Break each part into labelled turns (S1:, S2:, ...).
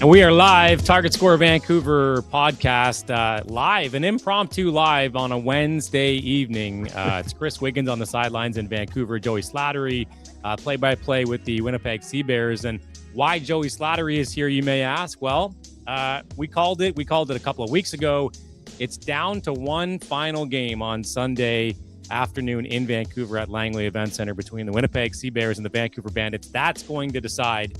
S1: And we are live, Target Score Vancouver podcast, live, an impromptu live on a Wednesday evening. It's Chris Wiggins on the sidelines in Vancouver, Joey Slattery, play-by-play with the Winnipeg Sea Bears. And why Joey Slattery is here, you may ask. Well, we called it a couple of weeks ago. It's down to one final game on Sunday afternoon in Vancouver at Langley Event Center between the Winnipeg Sea Bears and the Vancouver Bandits. That's going to decide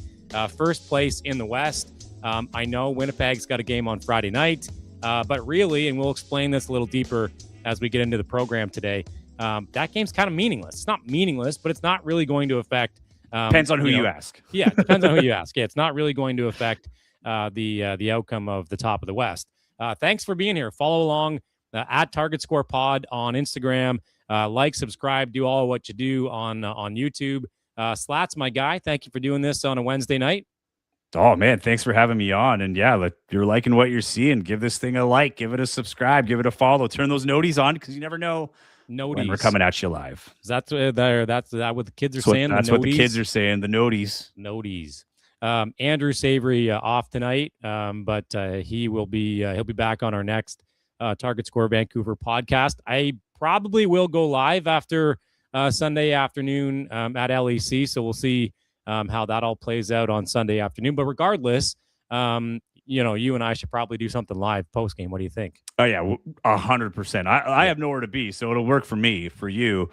S1: first place in the West. I know Winnipeg's got a game on Friday night, but really, and we'll explain this a little deeper as we get into the program today, that game's kind of meaningless. It's not meaningless, but it's not really going to affect...
S2: depends on who you ask.
S1: Yeah, it depends on who you ask. Yeah, it's not really going to affect the outcome of the top of the West. Thanks for being here. Follow along at Target Score Pod on Instagram. Like, subscribe, do all what you do on YouTube. Slats, my guy, thank you for doing this on a Wednesday night.
S2: Oh, man, thanks for having me on. And yeah, you're liking what you're seeing. Give this thing a like, give it a subscribe, give it a follow. Turn those noties on because you never know when we're coming at you live.
S1: That's what the kids are saying.
S2: That's what the kids are saying, the noties.
S1: Noties. Andrew Savory off tonight, but he'll be back on our next Target Score Vancouver podcast. I probably will go live after Sunday afternoon at LEC, so we'll see how that all plays out on Sunday afternoon. But regardless, you and I should probably do something live post game. What do you think?
S2: Oh yeah, 100%. I have nowhere to be, so it'll work for me. For you,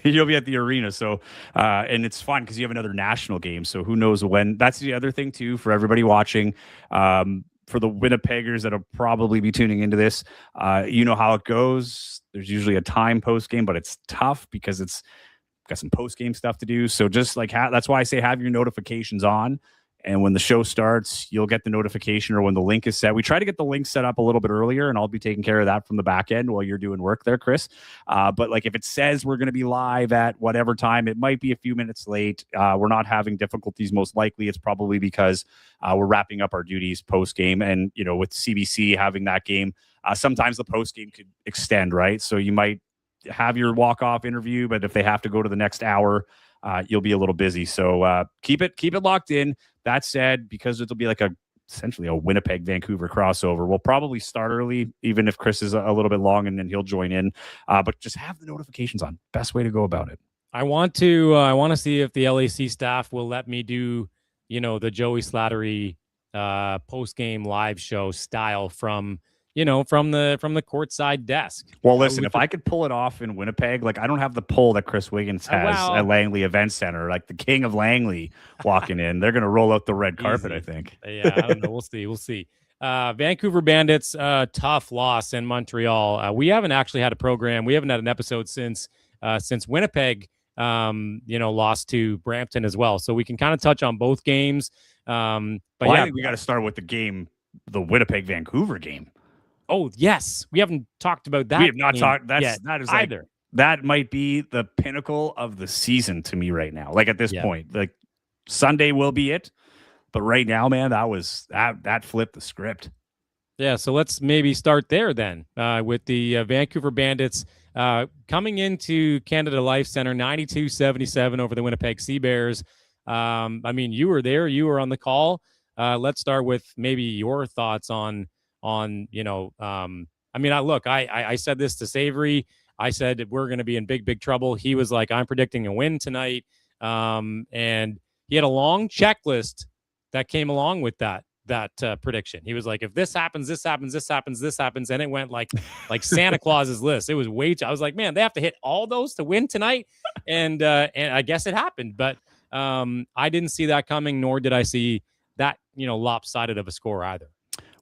S2: you'll be at the arena. So, and it's fun because you have another national game. So who knows when? That's the other thing too for everybody watching. For the Winnipeggers that'll probably be tuning into this, you know how it goes. There's usually a time post game, but it's tough because it's got some post game stuff to do. So just like that's why I say have your notifications on. And when the show starts, you'll get the notification, or when the link is set. We try to get the link set up a little bit earlier, and I'll be taking care of that from the back end while you're doing work there, Chris. But like if it says we're going to be live at whatever time, it might be a few minutes late. We're not having difficulties. Most likely it's probably because we're wrapping up our duties post game. And, with CBC having that game, sometimes the post game could extend, right? So you might have your walk-off interview, but if they have to go to the next hour, you'll be a little busy. So keep it locked in. That said, because it'll be like essentially a Winnipeg Vancouver crossover, we'll probably start early, even if Chris is a little bit long, and then he'll join in. But just have the notifications on. Best way to go about it.
S1: I want to see if the LAC staff will let me do, the Joey Slattery post game live show style from the courtside desk.
S2: Well, listen, if I could pull it off in Winnipeg, like I don't have the pull that Chris Wiggins has at Langley Event Center, like the king of Langley walking in. They're going to roll out the red carpet, I think.
S1: Yeah, I don't know. We'll see. Vancouver Bandits, tough loss in Montreal. We haven't actually had a program. We haven't had an episode since Winnipeg, lost to Brampton as well. So we can kind of touch on both games. I
S2: think we got to start with the Winnipeg Vancouver game.
S1: Oh, yes. We haven't talked about that.
S2: We have not talked. That is
S1: either.
S2: That might be the pinnacle of the season to me right now. Like at this point, like Sunday will be it. But right now, man, that flipped the script.
S1: Yeah. So let's maybe start there then with the Vancouver Bandits coming into Canada Life Center 92-77 over the Winnipeg Sea Bears. You were there. You were on the call. Let's start with maybe your thoughts on I said this to Savory. I said we're going to be in big trouble. He was like, I'm predicting a win tonight. And he had a long checklist that came along with that prediction. He was like, if this happens, this happens, this happens, this happens. And it went like Santa Claus's list. It was I was like, man, they have to hit all those to win tonight. And I guess it happened, but I didn't see that coming, nor did I see that, lopsided of a score either.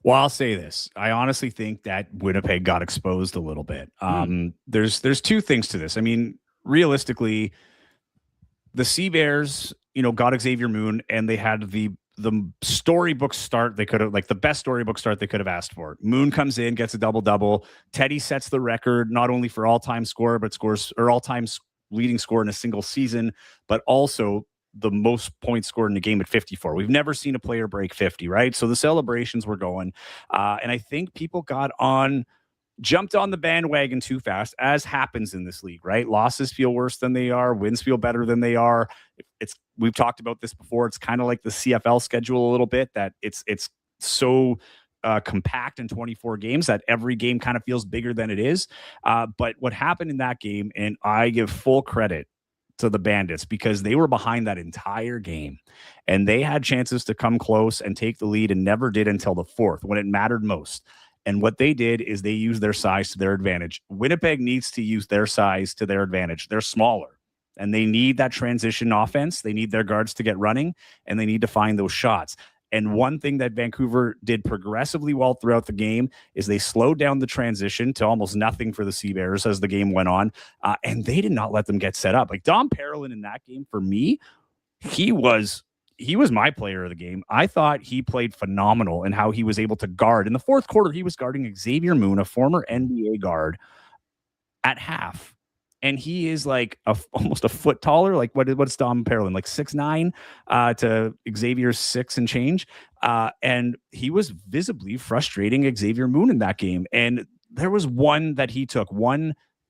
S2: Well, I'll say this. I honestly think that Winnipeg got exposed a little bit. There's two things to this. I mean, realistically, the Sea Bears, got Xavier Moon, and they had the storybook start they could have, like the best storybook start they could have asked for. Moon comes in, gets a double-double. Teddy sets the record not only for all-time scorer, but all-time leading scorer in a single season, but also the most points scored in a game at 54. We've never seen a player break 50, right? So the celebrations were going. And I think people jumped on the bandwagon too fast, as happens in this league, right? Losses feel worse than they are. Wins feel better than they are. We've talked about this before. It's kind of like the CFL schedule a little bit, that it's so compact in 24 games that every game kind of feels bigger than it is. But what happened in that game, and I give full credit to the Bandits because they were behind that entire game and they had chances to come close and take the lead and never did until the fourth when it mattered most. And what they did is they used their size to their advantage. Winnipeg needs to use their size to their advantage. They're smaller and they need that transition offense. They need their guards to get running and they need to find those shots. And one thing that Vancouver did progressively well throughout the game is they slowed down the transition to almost nothing for the Sea Bears as the game went on. And they did not let them get set up. Like Dom Parolin in that game, for me, he was my player of the game. I thought he played phenomenal in how he was able to guard. In the fourth quarter, he was guarding Xavier Moon, a former NBA guard, at half. And he is like almost a foot taller. Like what's Dom Parolin? Like 6'9" to Xavier's 6 and change. And he was visibly frustrating Xavier Moon in that game. And there was one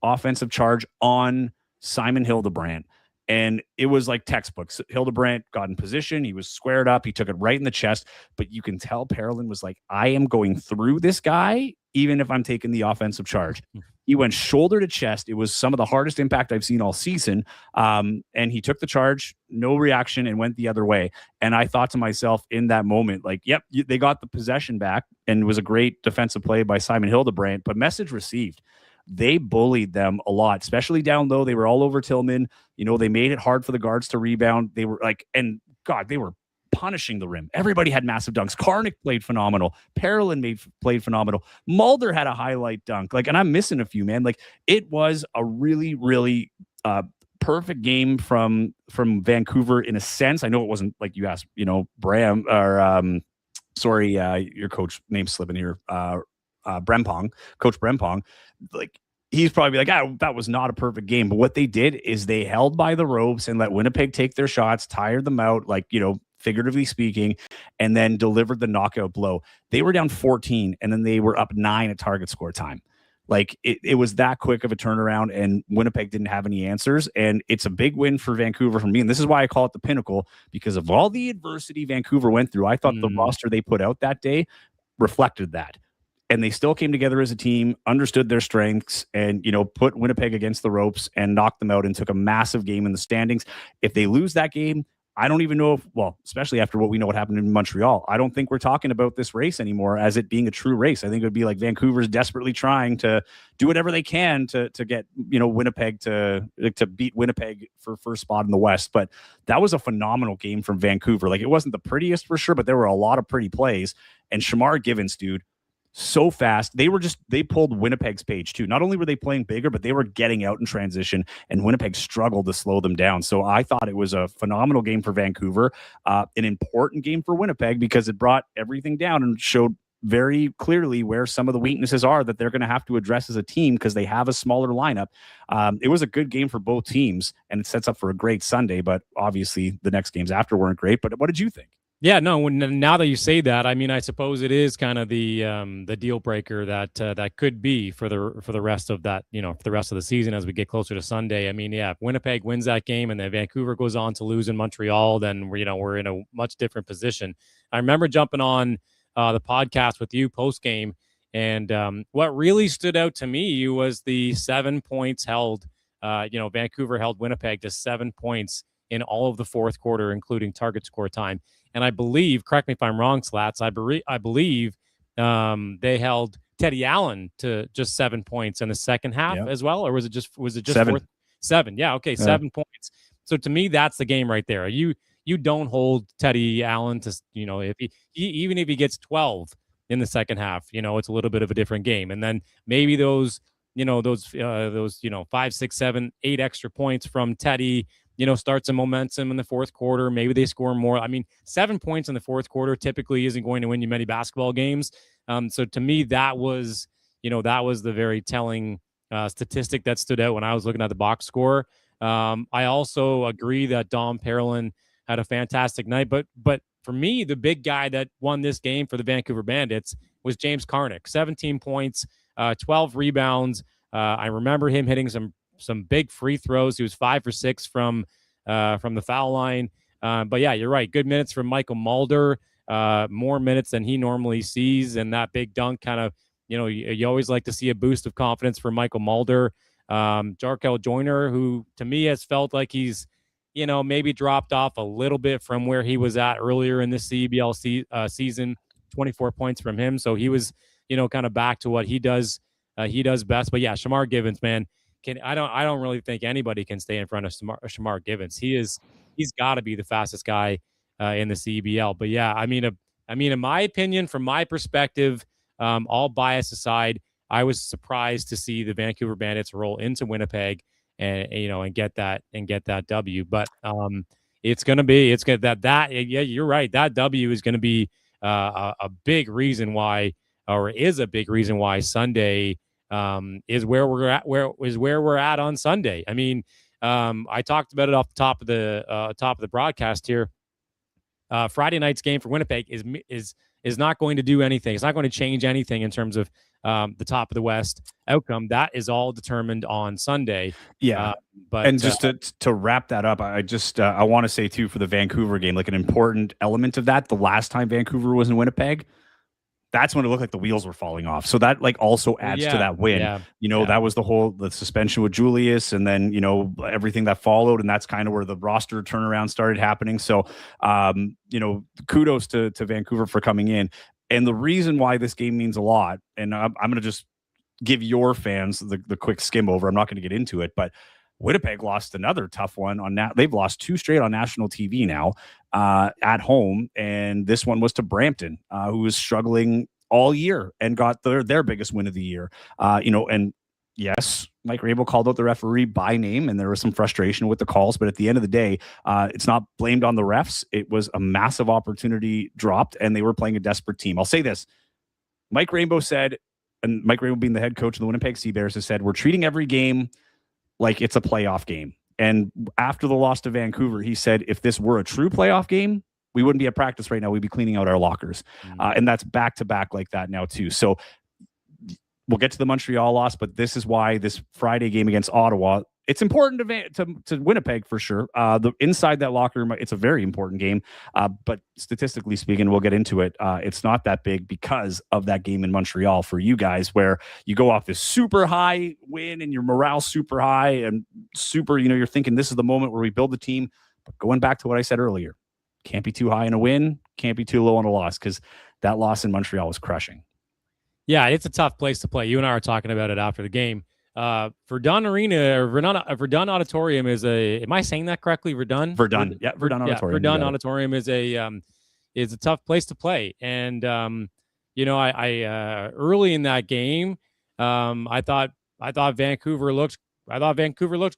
S2: offensive charge on Simon Hildebrandt. And it was like textbooks. Hildebrandt got in position. He was squared up. He took it right in the chest. But you can tell Parolin was like, I am going through this guy, even if I'm taking the offensive charge. He went shoulder to chest. It was some of the hardest impact I've seen all season. And he took the charge, no reaction, and went the other way. And I thought to myself in that moment, like, yep, they got the possession back. And it was a great defensive play by Simon Hildebrandt. But message received. They bullied them a lot, especially down low. They were all over Tillman. You know, they made it hard for the guards to rebound. They were like, and God, they were punishing the rim. Everybody had massive dunks. Karnick played phenomenal. Parolin played phenomenal. Mulder had a highlight dunk. Like, and I'm missing a few, man. Like, it was a really, really perfect game from Vancouver in a sense. I know it wasn't like you asked, you know, Bram or your coach name's slipping here. Brempong, Coach Brempong, like he's probably like, that was not a perfect game. But what they did is they held by the ropes and let Winnipeg take their shots, tired them out, like, you know, figuratively speaking, and then delivered the knockout blow. They were down 14 and then they were up 9 at target score time. Like it was that quick of a turnaround and Winnipeg didn't have any answers. And it's a big win for Vancouver for me. And this is why I call it the pinnacle, because of all the adversity Vancouver went through. I thought the roster they put out that day reflected that. And they still came together as a team, understood their strengths, and, you know, put Winnipeg against the ropes and knocked them out and took a massive game in the standings. If they lose that game, I don't even know especially after what we know what happened in Montreal, I don't think we're talking about this race anymore as it being a true race. I think it would be like Vancouver's desperately trying to do whatever they can to get, you know, Winnipeg to beat Winnipeg for first spot in the West. But that was a phenomenal game from Vancouver. Like, it wasn't the prettiest for sure, but there were a lot of pretty plays. And Shamar Givens, dude, so fast. They pulled Winnipeg's page too. Not only were they playing bigger, but they were getting out in transition, and Winnipeg struggled to slow them down. So I thought it was a phenomenal game for Vancouver, an important game for Winnipeg because it brought everything down and showed very clearly where some of the weaknesses are that they're going to have to address as a team because they have a smaller lineup. It was a good game for both teams, and it sets up for a great Sunday, but obviously the next games after weren't great. But what did you think?
S1: Yeah, no. Now that you say that, I mean, I suppose it is kind of the deal breaker that could be for the rest of that, you know, for the rest of the season as we get closer to Sunday. I mean, yeah, if Winnipeg wins that game and then Vancouver goes on to lose in Montreal, then we're in a much different position. I remember jumping on the podcast with you post game, and what really stood out to me was the 7 points held. Vancouver held Winnipeg to 7 points in all of the fourth quarter, including target score time. And I believe, correct me if I'm wrong, Slats, I believe they held Teddy Allen to just 7 points in the second half as well, or was it just
S2: 7?
S1: 7? Yeah, okay, 7 points. So to me, that's the game right there. You don't hold Teddy Allen to, you know, if even if he gets 12 in the second half, you know, it's a little bit of a different game. And then maybe those 5, 6, 7, 8 extra points from Teddy, you know, start some momentum in the fourth quarter. Maybe they score more. I mean, 7 points in the fourth quarter typically isn't going to win you many basketball games. So to me, that was the very telling statistic that stood out when I was looking at the box score. I also agree that Dom Parolin had a fantastic night, but for me, the big guy that won this game for the Vancouver Bandits was James Karnick. 17 points, 12 rebounds. I remember him hitting some big free throws. He was 5 for 6 from the foul line. But yeah, you're right. Good minutes from Michael Mulder. more minutes than he normally sees, and that big dunk kind of, you always like to see a boost of confidence for Michael Mulder. Jarkel Joyner, who to me has felt like he's, maybe dropped off a little bit from where he was at earlier in this CBL season. 24 points from him, so he was, kind of back to what he does best. But yeah, Shamar Givens, man, I don't really think anybody can stay in front of Shamar Givens. He's got to be the fastest guy in the CBL. But yeah, I mean, in my opinion, from my perspective, all bias aside, I was surprised to see the Vancouver Bandits roll into Winnipeg and get that W. But it's gonna yeah, you're right. That W is gonna be a big reason why, or is a big reason why Sunday is where we're at on Sunday. I mean, I talked about it off the top of the broadcast here. Friday night's game for Winnipeg is not going to do anything. It's not going to change anything in terms of the top of the West outcome. That is all determined on Sunday.
S2: Yeah. And just to wrap that up, I want to say too, for the Vancouver game, like an important element of that, the last time Vancouver was in Winnipeg, that's when it looked like the wheels were falling off. So that like also adds to that win. That was the suspension with Julius, and then, everything that followed. And that's kind of where the roster turnaround started happening. So, kudos to Vancouver for coming in. And the reason why this game means a lot, and I'm going to just give your fans the quick skim over. I'm not going to get into it, but Winnipeg lost another tough one on that. They've lost 2 straight on national TV now at home. And this one was to Brampton, who was struggling all year and got their biggest win of the year. And yes, Mike Rabel called out the referee by name, and there was some frustration with the calls. But at the end of the day, it's not blamed on the refs. It was a massive opportunity dropped, and they were playing a desperate team. I'll say this. Mike Rainbow said, and Mike Rainbow being the head coach of the Winnipeg Sea Bears, has said, we're treating every game like it's a playoff game. And after the loss to Vancouver, he said, if this were a true playoff game, we wouldn't be at practice right now. We'd be cleaning out our lockers. And that's back-to-back like that now too. So we'll get to the Montreal loss, but this is why this Friday game against Ottawa, it's important to Winnipeg for sure. The inside that locker room, it's a very important game. But statistically speaking, we'll get into it. It's not that big because of that game in Montreal for you guys, where you go off this super high win and your morale super high and super, you're thinking this is the moment where we build the team. But going back to what I said earlier, can't be too high in a win, can't be too low on a loss, because that loss in Montreal was crushing.
S1: Yeah, it's a tough place to play. You and I were talking about it after the game. Verdun Arena, or Verdun Auditorium is am I saying that correctly? Verdun?
S2: Verdun Auditorium.
S1: Verdun Auditorium is a tough place to play. And, I early in that game, I thought Vancouver looked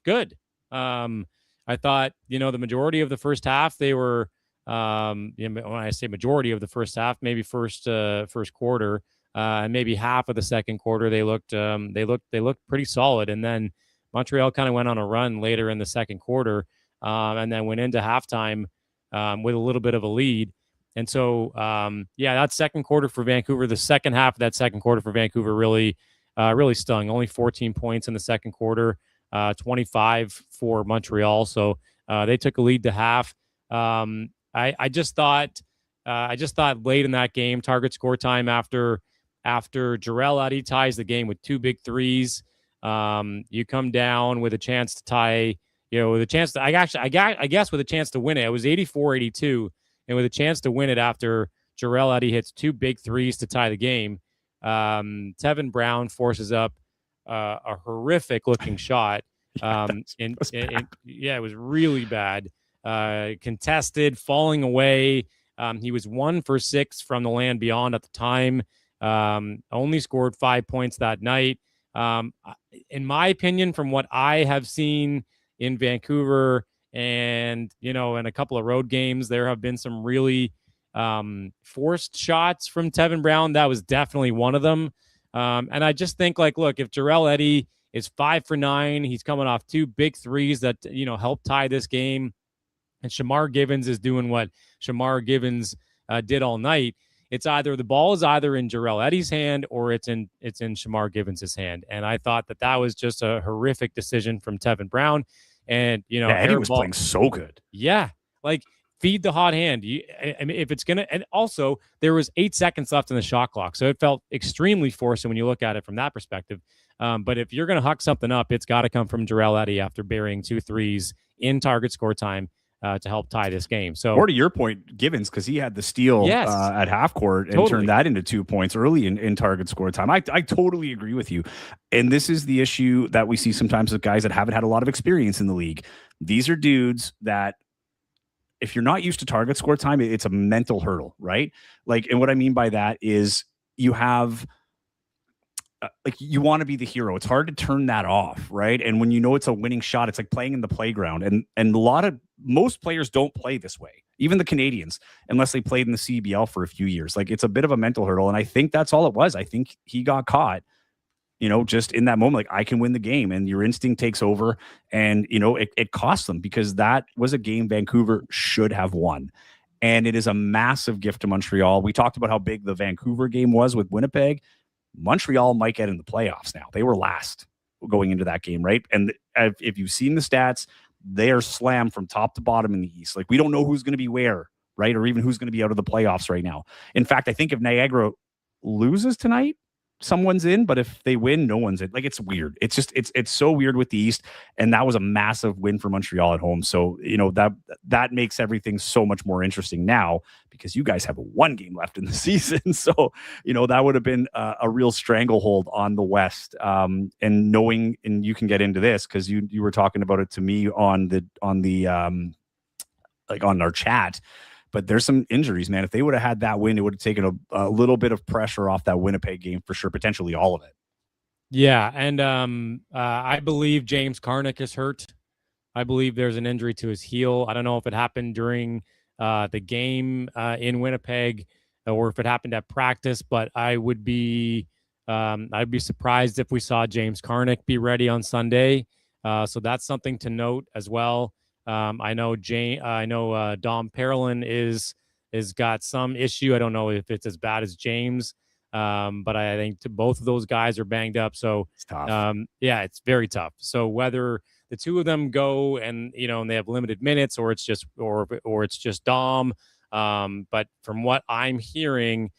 S1: good. I thought, the majority of the first half, they were, when I say majority of the first half, maybe first quarter, and maybe half of the second quarter, they looked pretty solid. And then Montreal kind of went on a run later in the second quarter, and then went into halftime with a little bit of a lead. And so, that second quarter for Vancouver, the second half of that second quarter for Vancouver really stung. Only 14 points in the second quarter, 25 for Montreal. So they took a lead to half. I just thought late in that game, target score time after Jarrell Eddy ties the game with 2 big threes, you come down with a chance to tie, with a chance to, I guess with a chance to win it. It was 84-82, and with a chance to win it after Jarrell Eddy hits 2 big threes to tie the game. Tevin Brown forces up a horrific looking shot. It was really bad. Contested, falling away. He was 1 for 6 from the land beyond at the time. Only scored 5 points that night. In my opinion, from what I have seen in Vancouver and, in a couple of road games, there have been some really forced shots from Tevin Brown. That was definitely one of them. And I just think, look, if Jarrell Eddy is 5 for 9, he's coming off 2 big threes that, helped tie this game, and Shamar Givens is doing what Shamar Givens did all night, it's either the ball is either in Jarrell Eddy's hand or it's in Shamar Givens' hand. And I thought that was just a horrific decision from Tevin Brown. And,
S2: Eddy was playing so good.
S1: Yeah. feed the hot hand. I mean, if it's going to, and also there was 8 seconds left in the shot clock. So it felt extremely forced when you look at it from that perspective. But if you're going to huck something up, it's got to come from Jarrell Eddy after burying 2 threes in target score time to help tie this game. So,
S2: or to your point, Givens, because he had the steal at half court and turned that into 2 points early in target score time. I totally agree with you. And this is the issue that we see sometimes with guys that haven't had a lot of experience in the league. These are dudes that, if you're not used to target score time, it's a mental hurdle, right? Like, and what I mean by that is you have, like, you want to be the hero. It's hard to turn that off, right? And when you know it's a winning shot, it's like playing in the playground. And most players don't play this way, even the Canadians, unless they played in the CBL for a few years. Like, it's a bit of a mental hurdle. And I think that's all it was. I think he got caught, just in that moment, like, I can win the game, and your instinct takes over. And, it cost them, because that was a game Vancouver should have won. And it is a massive gift to Montreal. We talked about how big the Vancouver game was with Winnipeg. Montreal might get in the playoffs now. They were last going into that game, right? And if you've seen the stats, they are slammed from top to bottom in the East. Like, we don't know who's going to be where, right? Or even who's going to be out of the playoffs right now. In fact, I think if Niagara loses tonight, someone's in, but if they win, no one's in. Like, it's weird. It's just, it's so weird with the East. And that was a massive win for Montreal at home. So, that makes everything so much more interesting now, because you guys have one game left in the season. So, that would have been a real stranglehold on the West. And you can get into this, because you were talking about it to me on our chat. But there's some injuries, man. If they would have had that win, it would have taken a little bit of pressure off that Winnipeg game for sure, potentially all of it.
S1: Yeah, and I believe James Karnik is hurt. I believe there's an injury to his heel. I don't know if it happened during the game in Winnipeg or if it happened at practice, but I'd be surprised if we saw James Karnik be ready on Sunday. So that's something to note as well. I know Dom Perlin is got some issue. I don't know if it's as bad as James, but I think both of those guys are banged up. So
S2: it's tough.
S1: It's very tough. So whether the two of them go and they have limited minutes, or it's just Dom. But from what I'm hearing,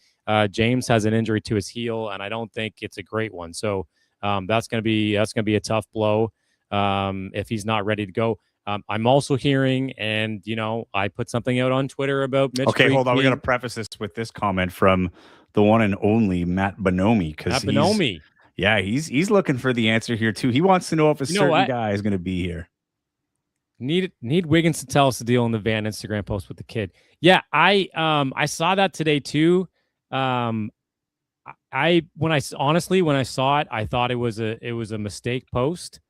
S1: James has an injury to his heel, and I don't think it's a great one. So that's gonna be a tough blow if he's not ready to go. I'm also hearing, and I put something out on Twitter about Mitch.
S2: Okay, hold on. We're going to preface this with this comment from the one and only Matt Bonomi, because he's looking for the answer here too. He wants to know if a certain guy is going to be here.
S1: Need Wiggins to tell us the deal in the Van Instagram post with the kid. Yeah, I saw that today too. When I saw it, I thought it was a mistake post.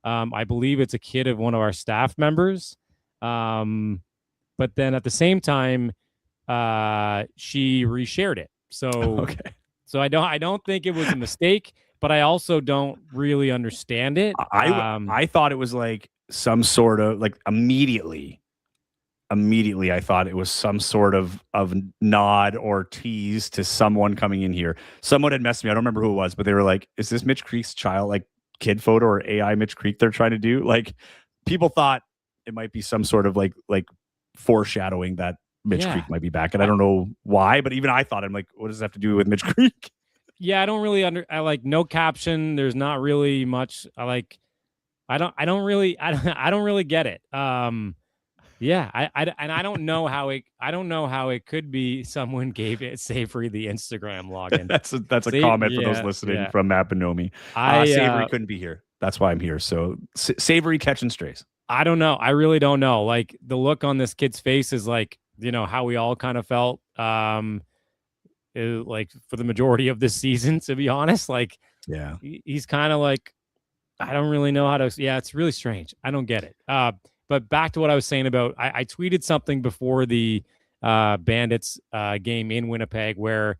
S1: I believe it's a kid of one of our staff members. But then at the same time, she reshared it. So,
S2: okay.
S1: So I don't think it was a mistake, but I also don't really understand it.
S2: I thought it was like some sort of, like, immediately I thought it was some sort of nod or tease to someone coming in here. Someone had messaged me. I don't remember who it was, but they were like, is this Mitch Creek's child, like, kid photo or AI Mitch Creek they're trying to do? Like, people thought it might be some sort of like foreshadowing that Mitch Creek might be back, and I don't know why, but even I thought, I'm like, what does that have to do with Mitch Creek?
S1: Yeah, I don't really I like no caption. There's not really much. I don't really get it. Yeah, I don't know how it could be someone gave it Savory the Instagram login.
S2: that's a comment for those listening from Matt Bonomi. Savory couldn't be here. That's why I'm here. So Savory catching strays.
S1: I don't know. I really don't know. Like, the look on this kid's face is like, how we all kind of felt like for the majority of this season, to be honest. Like,
S2: yeah,
S1: he's kind of like, I don't really know how to. Yeah, it's really strange. I don't get it. But back to what I was saying about, I tweeted something before the Bandits game in Winnipeg where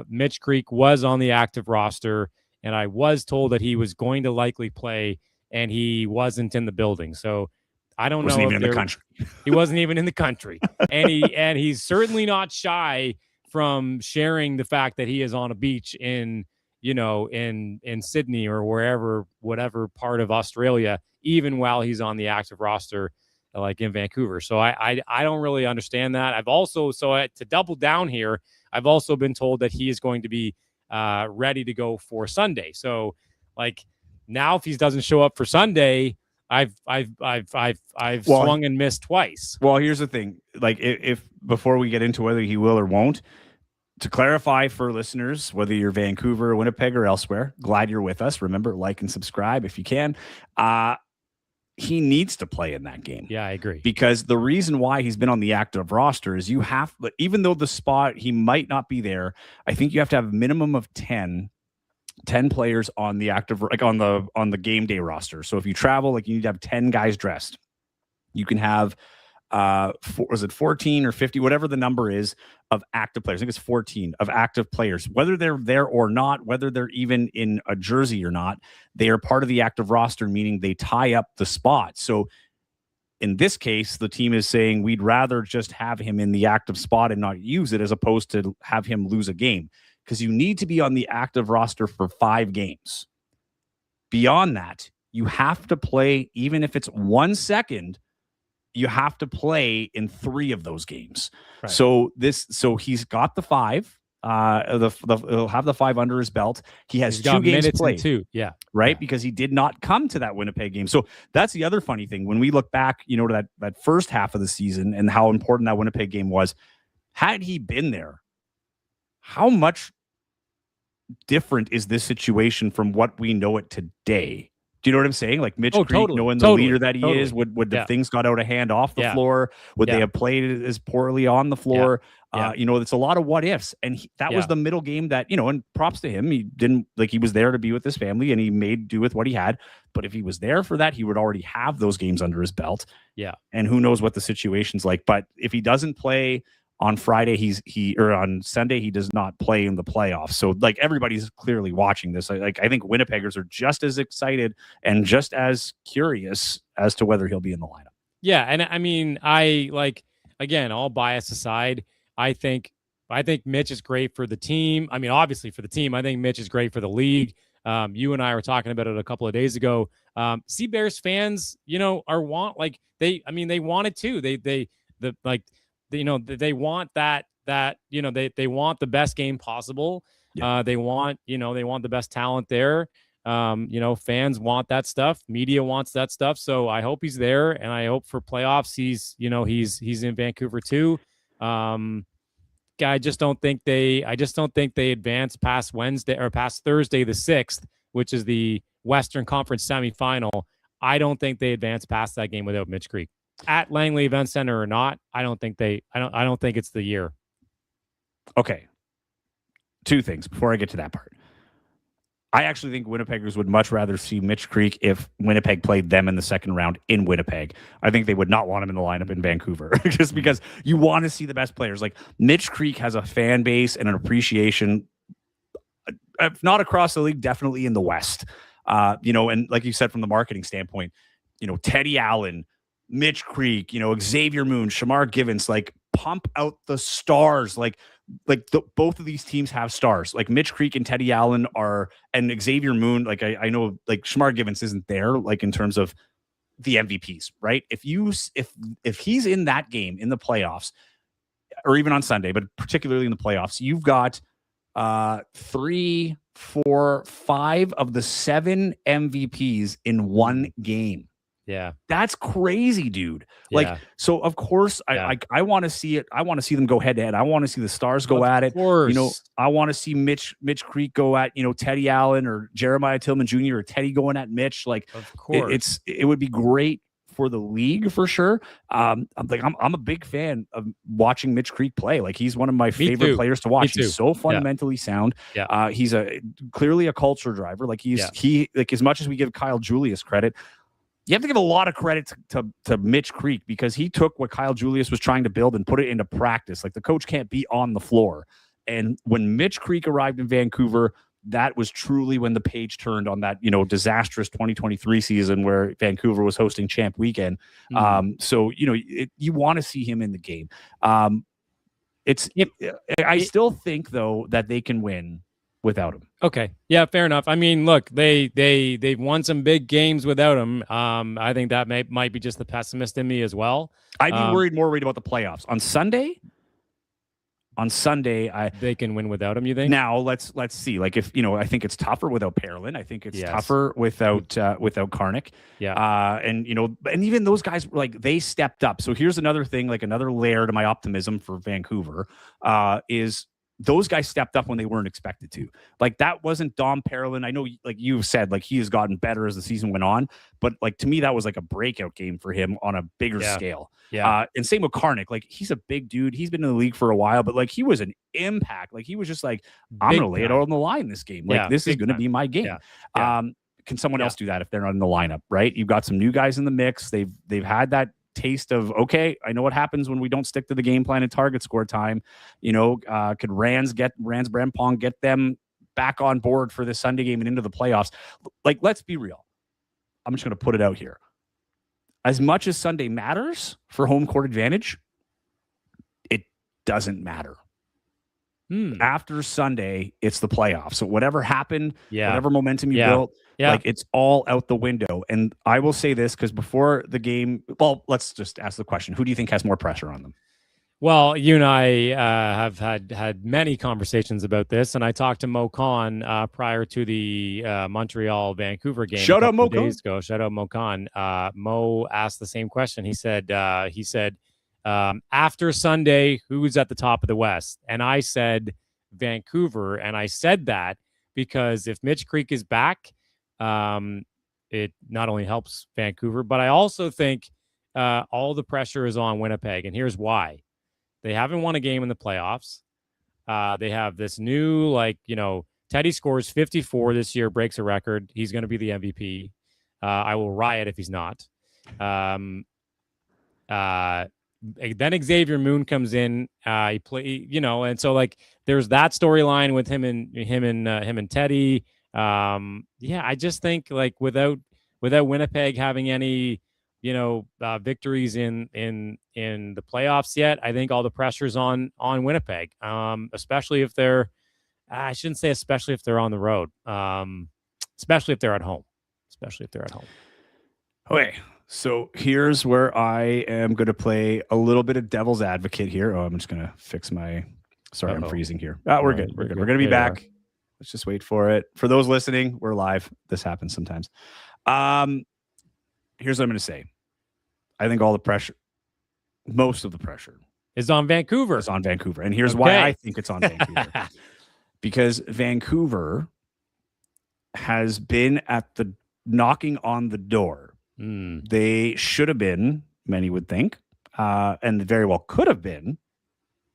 S1: Mitch Creek was on the active roster, and I was told that he was going to likely play, and he wasn't in the building. So I don't know if
S2: in the country.
S1: He wasn't even in the country, and he's certainly not shy from sharing the fact that he is on a beach in Sydney or whatever part of Australia, even while he's on the active roster. like in Vancouver. So I don't really understand that. I've also to double down here, I've also been told that he is going to be ready to go for Sunday. So like now, if he doesn't show up for Sunday, I've swung and missed twice.
S2: Well, here's the thing. Like if before we get into whether he will or won't, to clarify for listeners, whether you're Vancouver, Winnipeg, or elsewhere, glad you're with us. Remember, like and subscribe if you can. He needs to play in that game.
S1: Yeah, I agree.
S2: Because the reason why he's been on the active roster is even though the spot, he might not be there, I think you have to have a minimum of 10 players on the active, like on the game day roster. So if you travel, like you need to have 10 guys dressed. You can have, was it 14 or 50, whatever the number is of active players. I think it's 14 of active players, whether they're there or not, whether they're even in a jersey or not, they are part of the active roster, meaning they tie up the spot. So in this case, the team is saying we'd rather just have him in the active spot and not use it as opposed to have him lose a game, because you need to be on the active roster for 5 games. Beyond that, you have to play, even if it's 1 second, you have to play in 3 of those games. Right. So he's got the 5. He'll have the 5 under his belt. He's 2 games played.
S1: 2, yeah,
S2: right,
S1: yeah.
S2: Because he did not come to that Winnipeg game. So that's the other funny thing. When we look back, to that first half of the season and how important that Winnipeg game was, had he been there, how much different is this situation from what we know it today? Do you know what I'm saying? Like Mitch Creek, knowing the leader that he is, would the things got out of hand off the floor? Would they have played as poorly on the floor? It's a lot of what ifs. And that was the middle game that, and props to him. He didn't, he was there to be with his family and he made do with what he had. But if he was there for that, he would already have those games under his belt.
S1: Yeah.
S2: And who knows what the situation's like. But if he doesn't play on Friday, or on Sunday, he does not play in the playoffs. So everybody's clearly watching this. I think Winnipeggers are just as excited and just as curious as to whether he'll be in the lineup.
S1: Yeah. And I mean, again, all bias aside, I think Mitch is great for the team. I mean, obviously for the team, I think Mitch is great for the league. You and I were talking about it a couple of days ago. Sea Bears fans, they want it too. They want that they want the best game possible. Yeah. They want the best talent there. Fans want that stuff. Media wants that stuff. So I hope he's there, and I hope for playoffs he's in Vancouver too. I just don't think they advance past Wednesday or past Thursday the 6th, which is the Western Conference semifinal. I don't think they advance past that game without Mitch Creek. At Langley Event Center or not, I don't think it's the year.
S2: Okay. 2 things before I get to that part. I actually think Winnipeggers would much rather see Mitch Creek if Winnipeg played them in the second round in Winnipeg. I think they would not want him in the lineup in Vancouver just because you want to see the best players. Like Mitch Creek has a fan base and an appreciation, if not across the league, definitely in the West. And like you said, from the marketing standpoint, Teddy Allen, Mitch Creek, Xavier Moon, Shamar Givens, pump out the stars. Both of these teams have stars. Mitch Creek and Teddy Allen and Xavier Moon. I know Shamar Givens isn't there in terms of the MVPs, right? If he's in that game in the playoffs, or even on Sunday, but particularly in the playoffs, you've got 3, 4, 5 of the 7 MVPs in one game.
S1: Yeah.
S2: That's crazy, dude.
S1: Yeah.
S2: So of course I want to see it. I want to see them go head to head. I want to see the stars go at it. I want to see Mitch Creek go at, Teddy Allen or Jeremiah Tillman Jr. or Teddy going at Mitch.
S1: Of course.
S2: It would be great for the league for sure. I'm a big fan of watching Mitch Creek play. He's one of my favorite players to watch. He's so fundamentally sound.
S1: Yeah.
S2: He's clearly a culture driver. He as much as we give Kyle Julius credit, you have to give a lot of credit to Mitch Creek, because he took what Kyle Julius was trying to build and put it into practice. The coach can't be on the floor. And when Mitch Creek arrived in Vancouver, that was truly when the page turned on that, disastrous 2023 season where Vancouver was hosting Champ Weekend. You want to see him in the game. I still think, though, that they can win without him.
S1: Okay. Yeah, fair enough. I mean, look, they've won some big games without him. I think that might be just the pessimist in me as well.
S2: I'd be more worried about the playoffs. On Sunday,
S1: they can win without him, you think?
S2: Now let's see. Like, if I think it's tougher without Parolin. I think it's tougher without Karnik.
S1: Yeah.
S2: And even those guys, like, they stepped up. So here's another thing, like another layer to my optimism for Vancouver, is those guys stepped up when they weren't expected to. Like, that wasn't Dom Parolin. I know, like you've said, like, he has gotten better as the season went on, but like, to me, that was like a breakout game for him on a bigger scale.
S1: Yeah.
S2: And same with Karnik. Like, he's a big dude. He's been in the league for a while, but like, he was an impact. Like, he was just like, I'm going to lay it out on the line this game. Like, this is going to be my game.
S1: Yeah.
S2: Can someone else do that if they're not in the lineup, right? You've got some new guys in the mix. They've had that taste of, okay, I know what happens when we don't stick to the game plan and target score time. Could Rands Brempong get them back on board for this Sunday game and into the playoffs? Like, let's be real. I'm just going to put it out here. As much as Sunday matters for home court advantage, it doesn't matter. After Sunday, it's the playoffs. So whatever happened, whatever momentum you built, like, it's all out the window. And I will say this, because before the game, well, let's just ask the question: who do you think has more pressure on them?
S1: Well, you and I have had many conversations about this, and I talked to Mo Khan prior to the Montreal Vancouver game.
S2: Shout out Mo Khan.
S1: Shout out Mo Khan. Mo asked the same question. He said after Sunday, who's at the top of the West? And I said Vancouver, and I said that because if Mitch Creek is back, it not only helps Vancouver, but I also think all the pressure is on Winnipeg, and here's why. They haven't won a game in the playoffs. They have this new, Teddy scores 54 this year, breaks a record. He's going to be the MVP. I will riot if he's not. Then Xavier Moon comes in. He play, and so, like, there's that storyline with him and Teddy. I just think, like, without Winnipeg having any victories in the playoffs yet, I think all the pressure's on Winnipeg, especially if they're I shouldn't say especially if they're on the road, especially if they're at home.
S2: Okay, so here's where I am going to play a little bit of devil's advocate here. I'm just going to fix my sorry. I'm freezing here. We're good. We're going to be back. Let's just wait for it. For those listening, we're live. This happens sometimes. Here's what I'm going to say. I think all the pressure, most of the pressure,
S1: is on Vancouver.
S2: And here's why I think it's on Vancouver. Because Vancouver has been at the knocking on the door. They should have been, many would think, and very well could have been,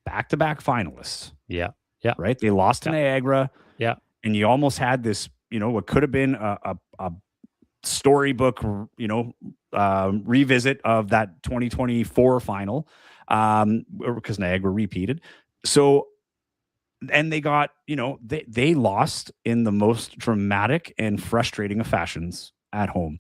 S2: back-to-back finalists.
S1: Yeah.
S2: Right? They lost to Niagara.
S1: Yeah.
S2: And you almost had this, what could have been a storybook, revisit of that 2024 final, because Niagara repeated. So, and they got, they lost in the most dramatic and frustrating of fashions at home.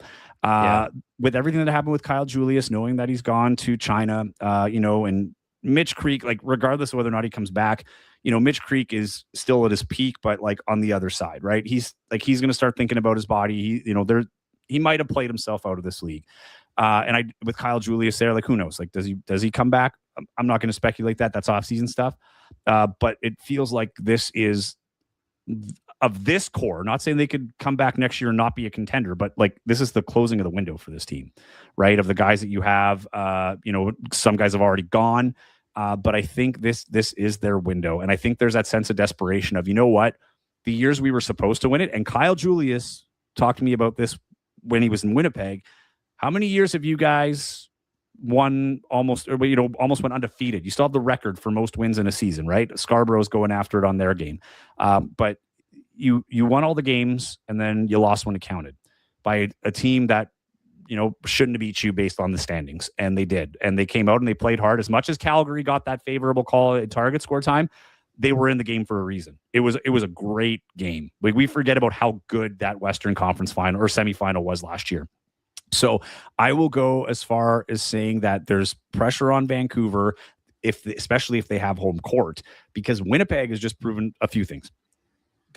S2: With everything that happened with Kyle Julius, knowing that he's gone to China, and Mitch Creek, like, regardless of whether or not he comes back, Mitch Creek is still at his peak, but like on the other side, right? He's going to start thinking about his body. He might have played himself out of this league. And with Kyle Julius there, like, who knows? Like, does he come back? I'm not going to speculate that. That's off-season stuff. But it feels like this is of this core, not saying they could come back next year and not be a contender, but like, this is the closing of the window for this team, right? Of the guys that you have, some guys have already gone. But I think this is their window. And I think there's that sense of desperation of, the years we were supposed to win it. And Kyle Julius talked to me about this when he was in Winnipeg. How many years have you guys won almost went undefeated? You still have the record for most wins in a season, right? Scarborough's going after it on their game. But you won all the games, and then you lost when it counted by a team that, shouldn't have beat you based on the standings. And they did. And they came out and they played hard. As much as Calgary got that favorable call at target score time, they were in the game for a reason. It was a great game. We forget about how good that Western Conference final or semifinal was last year. So I will go as far as saying that there's pressure on Vancouver, especially if they have home court, because Winnipeg has just proven a few things.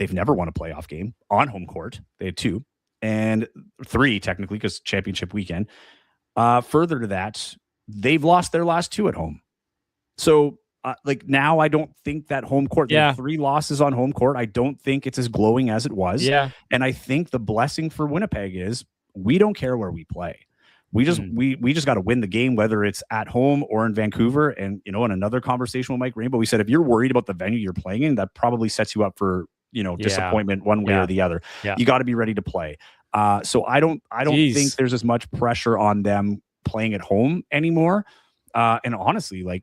S2: they've never won a playoff game on home court. They had 2 and 3 technically because championship weekend. Further to that, they've lost their last 2 at home. So like now I don't think that home court, they have 3 losses on home court. I don't think it's as glowing as it was.
S1: Yeah.
S2: And I think the blessing for Winnipeg is we don't care where we play. We just we just got to win the game, whether it's at home or in Vancouver. And, in another conversation with Mike Rainbow, we said, if you're worried about the venue you're playing in, that probably sets you up for, disappointment one way or the other. Yeah. You got to be ready to play. So I don't think there's as much pressure on them playing at home anymore. And honestly, like,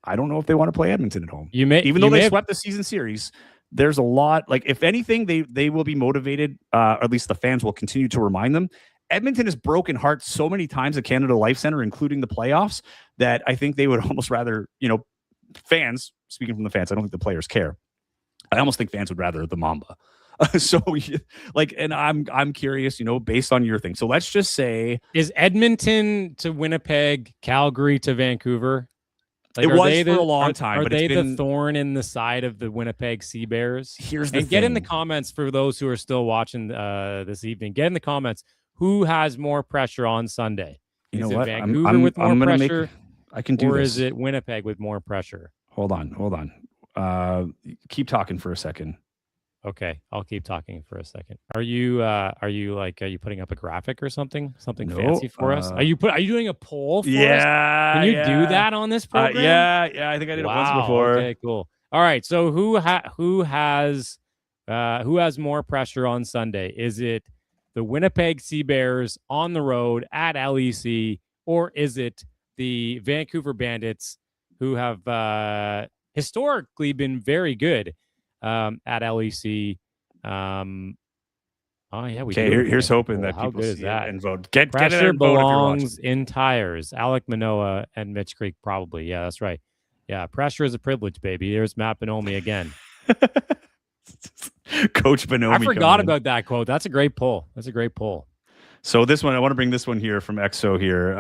S2: I don't know if they want to play Edmonton at home. Even though they swept the season series, there's a lot. Like, if anything, they will be motivated. Or at least the fans will continue to remind them. Edmonton has broken hearts so many times at Canada Life Center, including the playoffs, that I think they would almost rather, fans, speaking from the fans, I don't think the players care. I almost think fans would rather the Mamba. So, like, and I'm curious, based on your thing. So let's just say,
S1: is Edmonton to Winnipeg, Calgary to Vancouver?
S2: Like, it was for a long time.
S1: Are they the thorn in the side of the Winnipeg Sea Bears?
S2: Here's the thing.
S1: Get in the comments for those who are still watching this evening. Get in the comments. Who has more pressure on Sunday?
S2: You know
S1: what?
S2: What?
S1: Vancouver with more pressure?
S2: I can do
S1: or
S2: this.
S1: Is it Winnipeg with more pressure?
S2: Hold on. Keep talking for a second.
S1: Okay, I'll keep talking for a second. Are you putting up a graphic or something fancy for us? Are you doing a poll for us? Can you do that on this program?
S2: Yeah, I think I did it once before.
S1: Okay, cool. All right, so who has more pressure on Sunday? Is it the Winnipeg Sea Bears on the road at LEC, or is it the Vancouver Bandits, who have historically been very good at LEC?
S2: Here's hoping that
S1: how
S2: people
S1: good is
S2: see
S1: that?
S2: It and vote. Get
S1: Pressure
S2: it
S1: belongs in tires. Alec Manoa and Mitch Creek, probably. Yeah, that's right. Yeah, pressure is a privilege, baby. There's Matt Bonomi again.
S2: Coach Bonomi.
S1: I forgot about that quote. That's a great pull.
S2: So this one, I want to bring this one here from EXO here.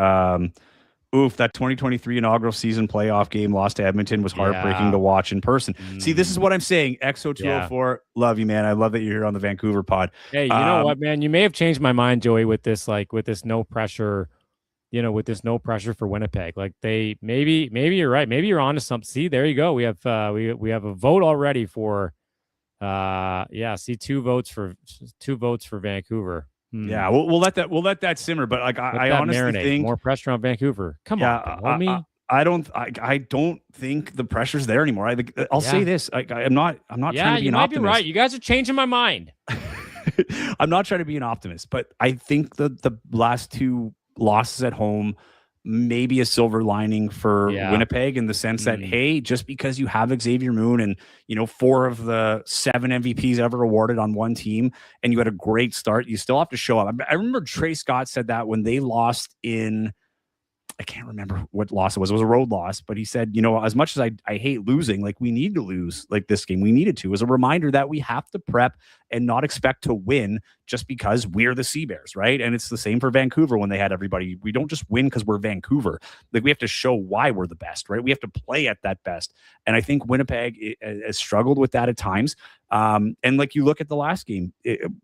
S2: That 2023 inaugural season playoff game lost to Edmonton was heartbreaking to watch in person. See, this is what I'm saying. EXO 204, love you, man. I love that you're here on the Vancouver pod.
S1: Hey, you know what, man? You may have changed my mind, Joey, with this no pressure, for Winnipeg. Like, maybe you're right. Maybe you're onto something. See, there you go. We have a vote already for, 2 votes for Vancouver.
S2: Yeah, we'll let that simmer. But like, I honestly think
S1: more pressure on Vancouver. Come on, homie.
S2: I don't think the pressure's there anymore. I'll say this. I'm not trying to be an optimist.
S1: You might be right. You guys are changing my mind.
S2: I'm not trying to be an optimist, but I think the last 2 losses at home maybe a silver lining for Winnipeg, in the sense that, hey, just because you have Xavier Moon and 4 of the 7 MVPs ever awarded on one team, and you had a great start, you still have to show up. I remember Trey Scott said that when they lost in, I can't remember what loss it was. It was a road loss, but he said, as much as I hate losing, like, we need to lose like this game. We needed to, as a reminder that we have to prep and not expect to win just because we're the Sea Bears, right? And it's the same for Vancouver when they had everybody. We don't just win because we're Vancouver. Like, we have to show why we're the best, right? We have to play at that best. And I think Winnipeg has struggled with that at times. And like, you look at the last game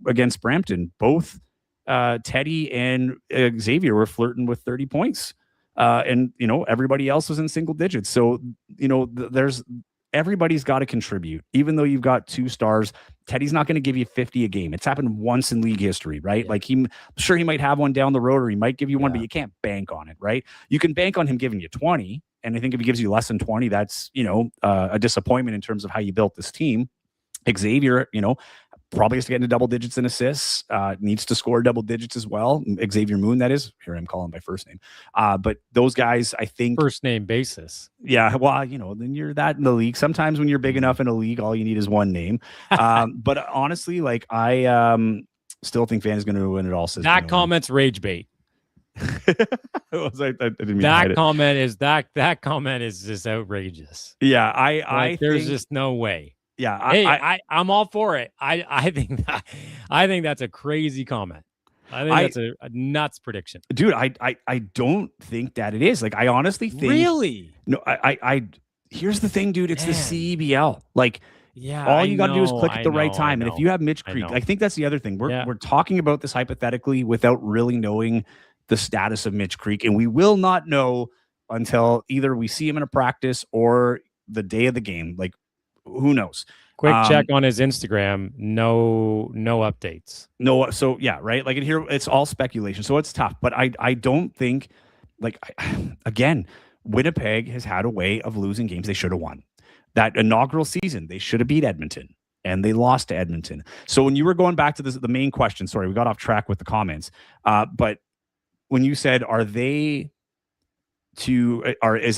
S2: against Brampton, both Teddy and Xavier were flirting with 30 points. And everybody else was in single digits. So, everybody's got to contribute. Even though you've got 2 stars, Teddy's not going to give you 50 a game. It's happened once in league history, right? Like, I'm sure he might have one down the road, or he might give you one, but you can't bank on it, right? You can bank on him giving you 20. And I think if he gives you less than 20, that's, a disappointment in terms of how you built this team. Xavier, probably has to get into double digits in assists, needs to score double digits as well. Xavier Moon, that is. Here I'm calling by first name. But those guys, I think...
S1: First name basis.
S2: Yeah, well, then you're that in the league. Sometimes when you're big enough in a league, all you need is one name. But honestly, like, I still think Van is going to win it all.
S1: That comment's rage bait.
S2: I didn't mean
S1: that comment is that comment is just outrageous.
S2: Yeah,
S1: there's just no way.
S2: Yeah,
S1: hey, I'm all for it. I think that's a crazy comment. I think that's a nuts prediction,
S2: dude. I don't think that it is. Like, I honestly think,
S1: really.
S2: No, I here's the thing, dude. It's the CEBL. Like,
S1: Yeah,
S2: All
S1: I
S2: you got to do is
S1: know,
S2: click at
S1: I
S2: the right
S1: know, I
S2: time. And if
S1: know,
S2: you have Mitch
S1: I
S2: Creek,
S1: know.
S2: I think that's the other thing.
S1: Yeah.
S2: We're talking about this hypothetically without really knowing the status of Mitch Creek. And we will not know until either we see him in a practice or the day of the game. Like, who knows?
S1: Quick check on his Instagram. No updates.
S2: No, so yeah, right. Like in here, it's all speculation, so it's tough. But I don't think, like, again, Winnipeg has had a way of losing games they should have won. That inaugural season, they should have beat Edmonton, and they lost to Edmonton. So when you were going back to the main question, sorry, we got off track with the comments. But when you said, is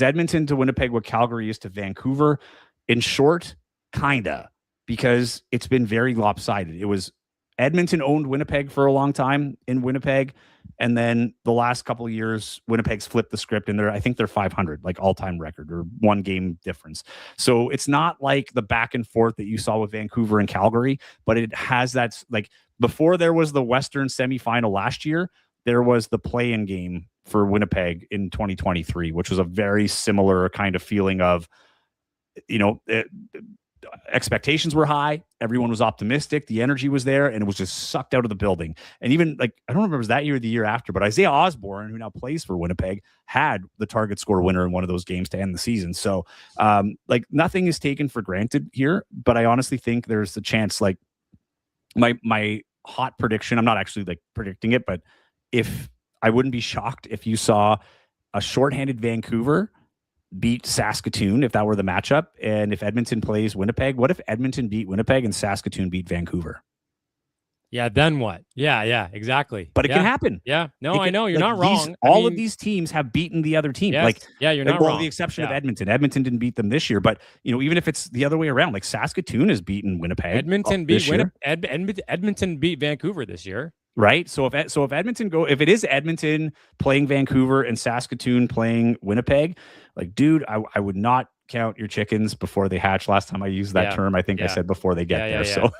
S2: Edmonton to Winnipeg what Calgary is to Vancouver? In short, kinda, because it's been very lopsided. It was Edmonton owned Winnipeg for a long time in Winnipeg, and then the last couple of years, Winnipeg's flipped the script, and I think they're 500, like all-time record or one game difference. So it's not like the back and forth that you saw with Vancouver and Calgary, but it has that, like, before there was the Western semifinal last year, there was the play-in game for Winnipeg in 2023, which was a very similar kind of feeling of, expectations were high. Everyone was optimistic. The energy was there, and it was just sucked out of the building. And even, like, I don't remember if it was that year or the year after, but Isaiah Osborne, who now plays for Winnipeg, had the target score winner in one of those games to end the season. So, like, nothing is taken for granted here, but I honestly think there's a chance, like, my hot prediction, I'm not actually like predicting it, but if I wouldn't be shocked if you saw a shorthanded Vancouver beat Saskatoon, if that were the matchup. And if Edmonton plays Winnipeg, what if Edmonton beat Winnipeg and Saskatoon beat Vancouver?
S1: Yeah, then what? Yeah, exactly.
S2: But it can happen.
S1: Yeah, no, I know. You're
S2: like,
S1: not wrong.
S2: All of these teams have beaten the other team.
S1: Yes,
S2: like,
S1: you're not wrong.
S2: With the exception of Edmonton. Edmonton didn't beat them this year, but even if it's the other way around, like Saskatoon has beaten Winnipeg.
S1: Edmonton beat Edmonton beat Vancouver this year.
S2: Right. So if Edmonton if it is Edmonton playing Vancouver and Saskatoon playing Winnipeg, like, dude, I would not count your chickens before they hatch. Last time I used that term, I think I said before they get there. So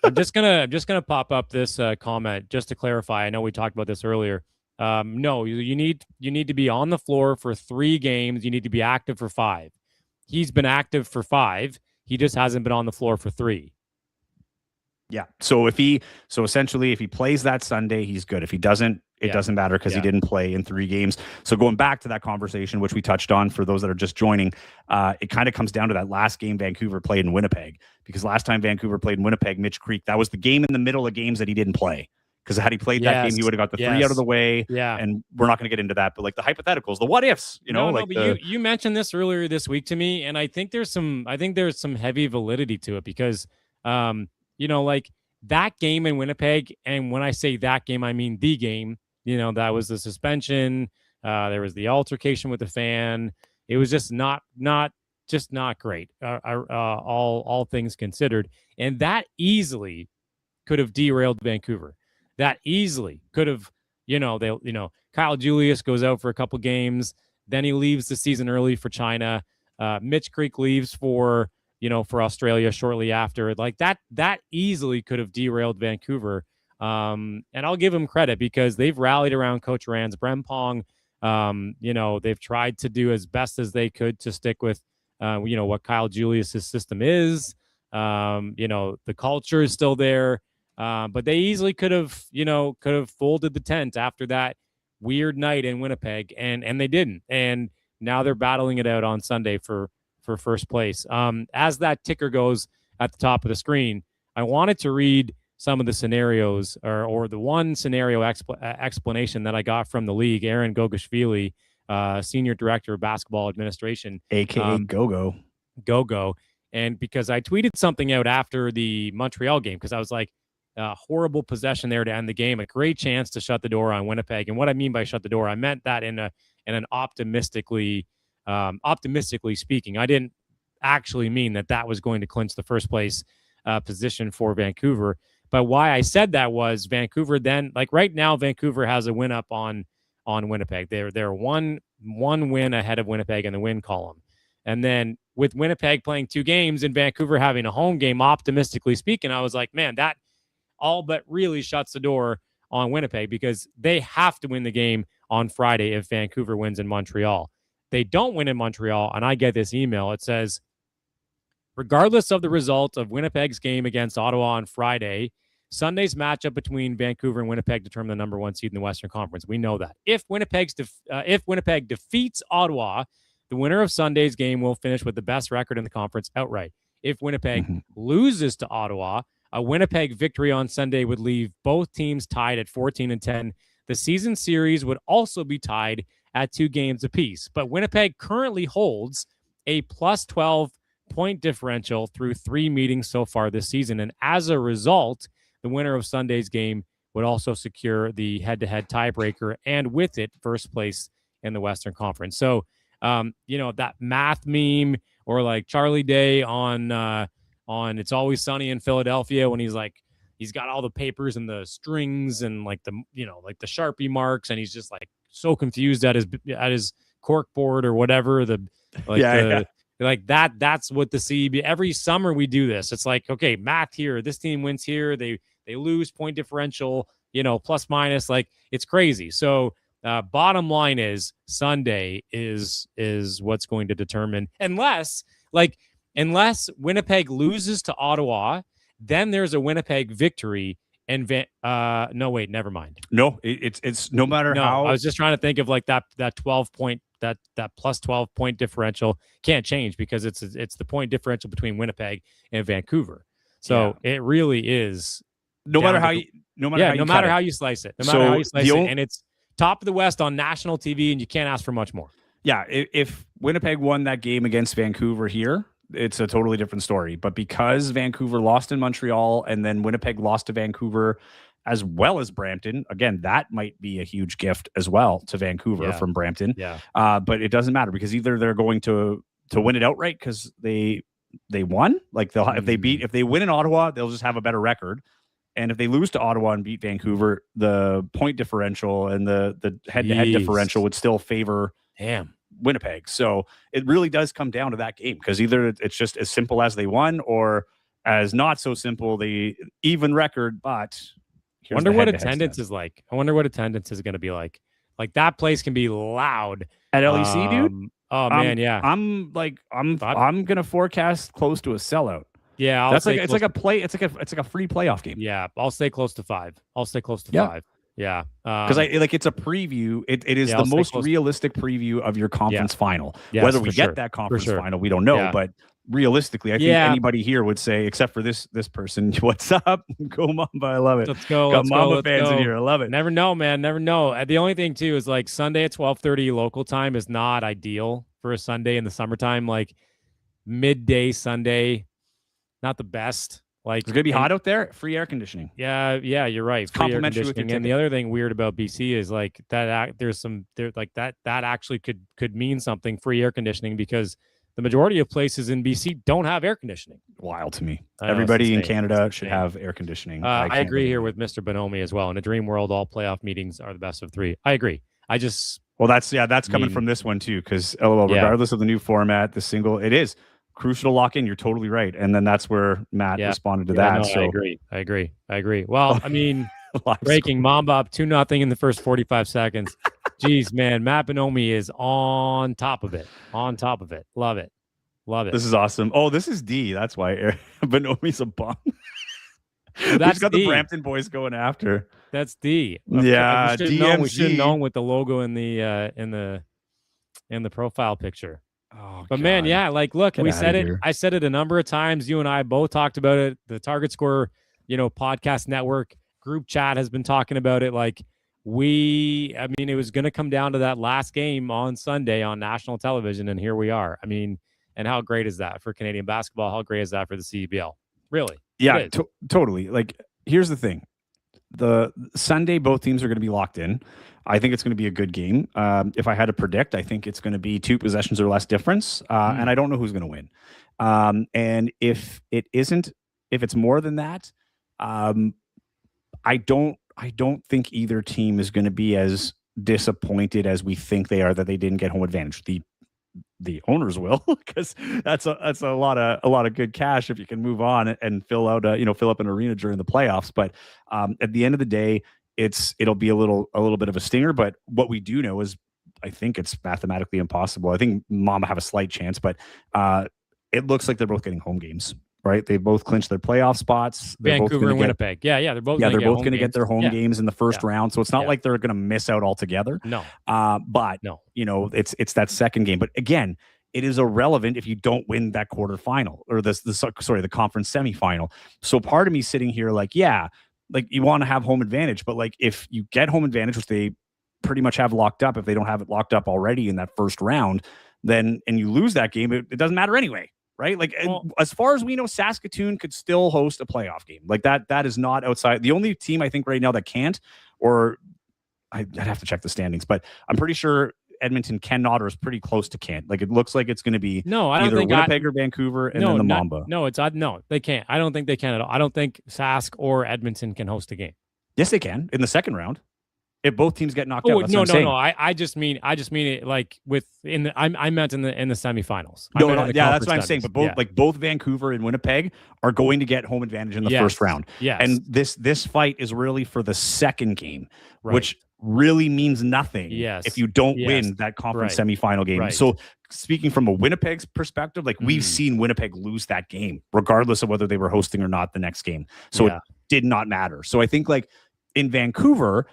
S1: I'm just gonna pop up this comment just to clarify. I know we talked about this earlier. No, you need to be on the floor for 3 games. You need to be active for 5. He's been active for 5. He just hasn't been on the floor for 3.
S2: Yeah. So essentially, if he plays that Sunday, he's good. If he doesn't, it doesn't matter because he didn't play in 3 games. So going back to that conversation, which we touched on for those that are just joining, it kind of comes down to that last game Vancouver played in Winnipeg, because last time Vancouver played in Winnipeg, Mitch Creek, that was the game in the middle of games that he didn't play. Because had he played that game, he would have got the 3 out of the way. Yeah. And we're not going to get into that, but like the hypotheticals, the what ifs,
S1: but you mentioned this earlier this week to me, and I think there's some heavy validity to it because, like that game in Winnipeg, and when I say that game, I mean the game. That was the suspension. There was the altercation with the fan. It was just not great. All things considered, and that easily could have derailed Vancouver. That easily could have, Kyle Julius goes out for a couple games, then he leaves the season early for China. Mitch Creek leaves for Australia shortly after. Like that easily could have derailed Vancouver. And I'll give them credit because they've rallied around Coach Rand's Brempong. They've tried to do as best as they could to stick with, what Kyle Julius's system is. The culture is still there. But they easily could have folded the tent after that weird night in Winnipeg, and they didn't. And now they're battling it out on Sunday for first place. As that ticker goes at the top of the screen, I wanted to read some of the scenarios or the one scenario explanation that I got from the league. Aaron Gogashvili, Senior Director of Basketball Administration,
S2: aka Gogo.
S1: And because I tweeted something out after the Montreal game, because I was like, horrible possession there to end the game, a great chance to shut the door on Winnipeg. And what I mean by shut the door, I meant that in an optimistically speaking. I didn't actually mean that was going to clinch the first place position for Vancouver. But why I said that was Vancouver then, like right now, Vancouver has a win up on Winnipeg. They're one win ahead of Winnipeg in the win column. And then with Winnipeg playing 2 games and Vancouver having a home game, optimistically speaking, I was like, man, that all but really shuts the door on Winnipeg because they have to win the game on Friday if Vancouver wins in Montreal. They don't win in Montreal, and I get this email. It says, regardless of the result of Winnipeg's game against Ottawa on Friday, Sunday's matchup between Vancouver and Winnipeg determine the number one seed in the Western Conference. We know that. If Winnipeg defeats Ottawa, the winner of Sunday's game will finish with the best record in the conference outright. If Winnipeg loses to Ottawa, a Winnipeg victory on Sunday would leave both teams tied at 14-10. The season series would also be tied at 2 games apiece. But Winnipeg currently holds a plus 12 point differential through 3 meetings so far this season. And as a result, the winner of Sunday's game would also secure the head-to-head tiebreaker and with it, first place in the Western Conference. So, that math meme or like Charlie Day on It's Always Sunny in Philadelphia when he's got all the papers and the strings and like the Sharpie marks, and he's just like so confused at his cork board or whatever. That's what the CB, every summer we do this. It's like, okay, math here, this team wins here, they lose, point differerential, plus minus, like it's crazy. So bottom line is Sunday is what's going to determine, unless Winnipeg loses to Ottawa, then there's a Winnipeg victory. And no, wait, never mind.
S2: No, it's no matter how.
S1: I was just trying to think of like that 12 point, that plus 12 point differential can't change because it's the point differential between Winnipeg and Vancouver. So it really is
S2: no matter how you
S1: slice it, and it's top of the West on national TV, and you can't ask for much more.
S2: Yeah, if Winnipeg won that game against Vancouver here, it's a totally different story. But because Vancouver lost in Montreal and then Winnipeg lost to Vancouver as well as Brampton, again, that might be a huge gift as well to Vancouver from Brampton.
S1: Yeah.
S2: But it doesn't matter because either they're going to win it outright because they won. Like if they win in Ottawa, they'll just have a better record. And if they lose to Ottawa and beat Vancouver, the point differential and the head-to-head differential would still favor Winnipeg. So it really does come down to that game because either it's just as simple as they won or as not so simple, the even record. But
S1: I wonder what attendance is like. I wonder what attendance is going to be like. Like that place can be loud
S2: at LEC, dude.
S1: Oh man, yeah.
S2: I'm going to forecast close to a sellout.
S1: Yeah,
S2: it's like a free playoff game.
S1: Yeah, I'll stay close to 5. 5. Yeah,
S2: because it's a preview. It is the most realistic preview of your conference final.
S1: Yes,
S2: whether we get that conference final, we don't know. But realistically, I think anybody here would say, except for this person, what's up? Go Mamba! I love it.
S1: Let's go.
S2: Got Mamba fans in here. I love it.
S1: Never know, man. Never know. The only thing too is like Sunday at 12:30 local time is not ideal for a Sunday in the summertime. Like midday Sunday. Not the best. Like
S2: it's gonna be hot out there. Free air conditioning.
S1: Yeah, you're right. Free air conditioning. And the other thing weird about BC is like that. That actually could mean something. Free air conditioning because the majority of places in BC don't have air conditioning.
S2: Wild to me. Everybody in Canada should have air conditioning.
S1: I agree here with Mr. Bonomi as well. In a dream world, all playoff meetings are the best of 3. I agree.
S2: That's coming from this one too. Because regardless of the new format, the single it is crucial to lock in. You're totally right. And then that's where Matt responded to that.
S1: No, so I agree. Well, I mean, breaking Mamba up 2-0 in the first 45 seconds. Jeez, man. Matt Bonomi is on top of it. Love it.
S2: This is awesome. Oh, this is D. That's why Bonomi's a bum.
S1: That's
S2: got the Brampton boys going after.
S1: That's D.
S2: Yeah.
S1: We should have known with the logo in the profile picture.
S2: Oh,
S1: but God. Man, yeah, like, look, we said it. I said it a number of times. You and I both talked about it. The Target Score, podcast network group chat has been talking about it. Like it was going to come down to that last game on Sunday on national television. And here we are. I mean, and how great is that for Canadian basketball? How great is that for the CEBL? Really?
S2: Yeah, totally. Like, here's the thing. The Sunday, both teams are going to be locked in. I think it's going to be a good game. If I had to predict, I think it's going to be 2 possessions or less difference. And I don't know who's going to win. And if it's more than that, I don't think either team is going to be as disappointed as we think they are that they didn't get home advantage. The owners will, because that's a lot of good cash if you can move on and fill up an arena during the playoffs. But at the end of the day, it'll be a little bit of a stinger. But what we do know is I think it's mathematically impossible. I think Mama have a slight chance, but it looks like they're both getting home games, right? They both clinched their playoff spots. They're
S1: Vancouver and Winnipeg. They're both
S2: going to get their home games in the first round. So it's not like they're going to miss out altogether.
S1: No.
S2: But it's that second game. But again, it is irrelevant if you don't win that quarterfinal or the conference semifinal. So part of me sitting here like you want to have home advantage, but like if you get home advantage, which they pretty much have locked up, if they don't have it locked up already in that first round, then and you lose that game, it doesn't matter anyway. Right. Like as far as we know, Saskatoon could still host a playoff game like that. That is not outside. The only team I think right now that can't, or I'd have to check the standings, but I'm pretty sure Edmonton cannot or is pretty close to can't. Like it looks like it's going to be either Winnipeg or Vancouver and then the Mamba.
S1: No, they can't. I don't think they can at all. I don't think Sask or Edmonton can host a game.
S2: Yes, they can in the second round. If both teams get knocked out.
S1: No. I just mean it like I meant in the semifinals.
S2: That's what I'm saying. But both Vancouver and Winnipeg are going to get home advantage in the first round.
S1: Yes.
S2: And this fight is really for the second game, which really means nothing if you don't win that conference semifinal game. Right. So speaking from a Winnipeg's perspective, like we've seen Winnipeg lose that game, regardless of whether they were hosting or not the next game. So it did not matter. So I think like in Vancouver,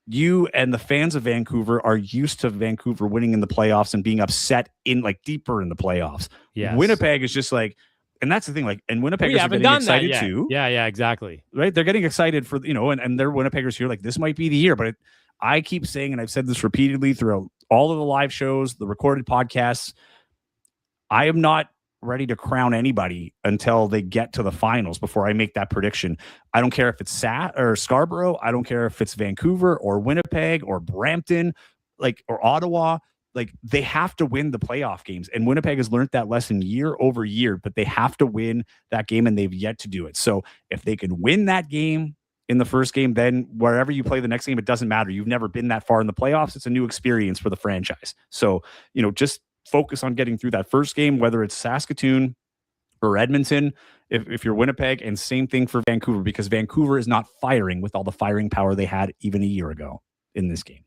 S2: you and the fans of Vancouver are used to Vancouver winning in the playoffs and being upset in like deeper in the playoffs. Yes. Winnipeg is just like, and that's the thing, like, and Winnipeggers are getting excited too.
S1: Yeah, exactly.
S2: Right. They're getting excited for, and they're Winnipeggers here. Like, this might be the year, but I keep saying, and I've said this repeatedly throughout all of the live shows, the recorded podcasts, I am not ready to crown anybody until they get to the finals before I make that prediction. I don't care if it's Scarborough. I don't care if it's Vancouver or Winnipeg or Brampton, or Ottawa. Like, they have to win the playoff games. And Winnipeg has learned that lesson year over year, but they have to win that game, and they've yet to do it. So if they can win that game in the first game, then wherever you play the next game, it doesn't matter. You've never been that far in the playoffs. It's a new experience for the franchise. So, just focus on getting through that first game, whether it's Saskatoon or Edmonton, if you're Winnipeg, and same thing for Vancouver, because Vancouver is not firing with all the firing power they had even a year ago in this game.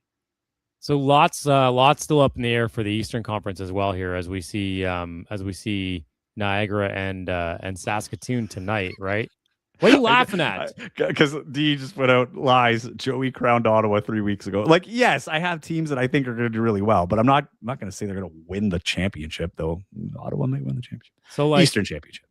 S1: So lots still up in the air for the Eastern Conference as well here, as we see Niagara and Saskatoon tonight, right? What are you laughing at?
S2: Because D just put out lies. Joey crowned Ottawa 3 weeks ago. Like, yes, I have teams that I think are going to do really well, but I'm not going to say they're going to win the championship, though. Ottawa might win the championship.
S1: So,
S2: Eastern championship.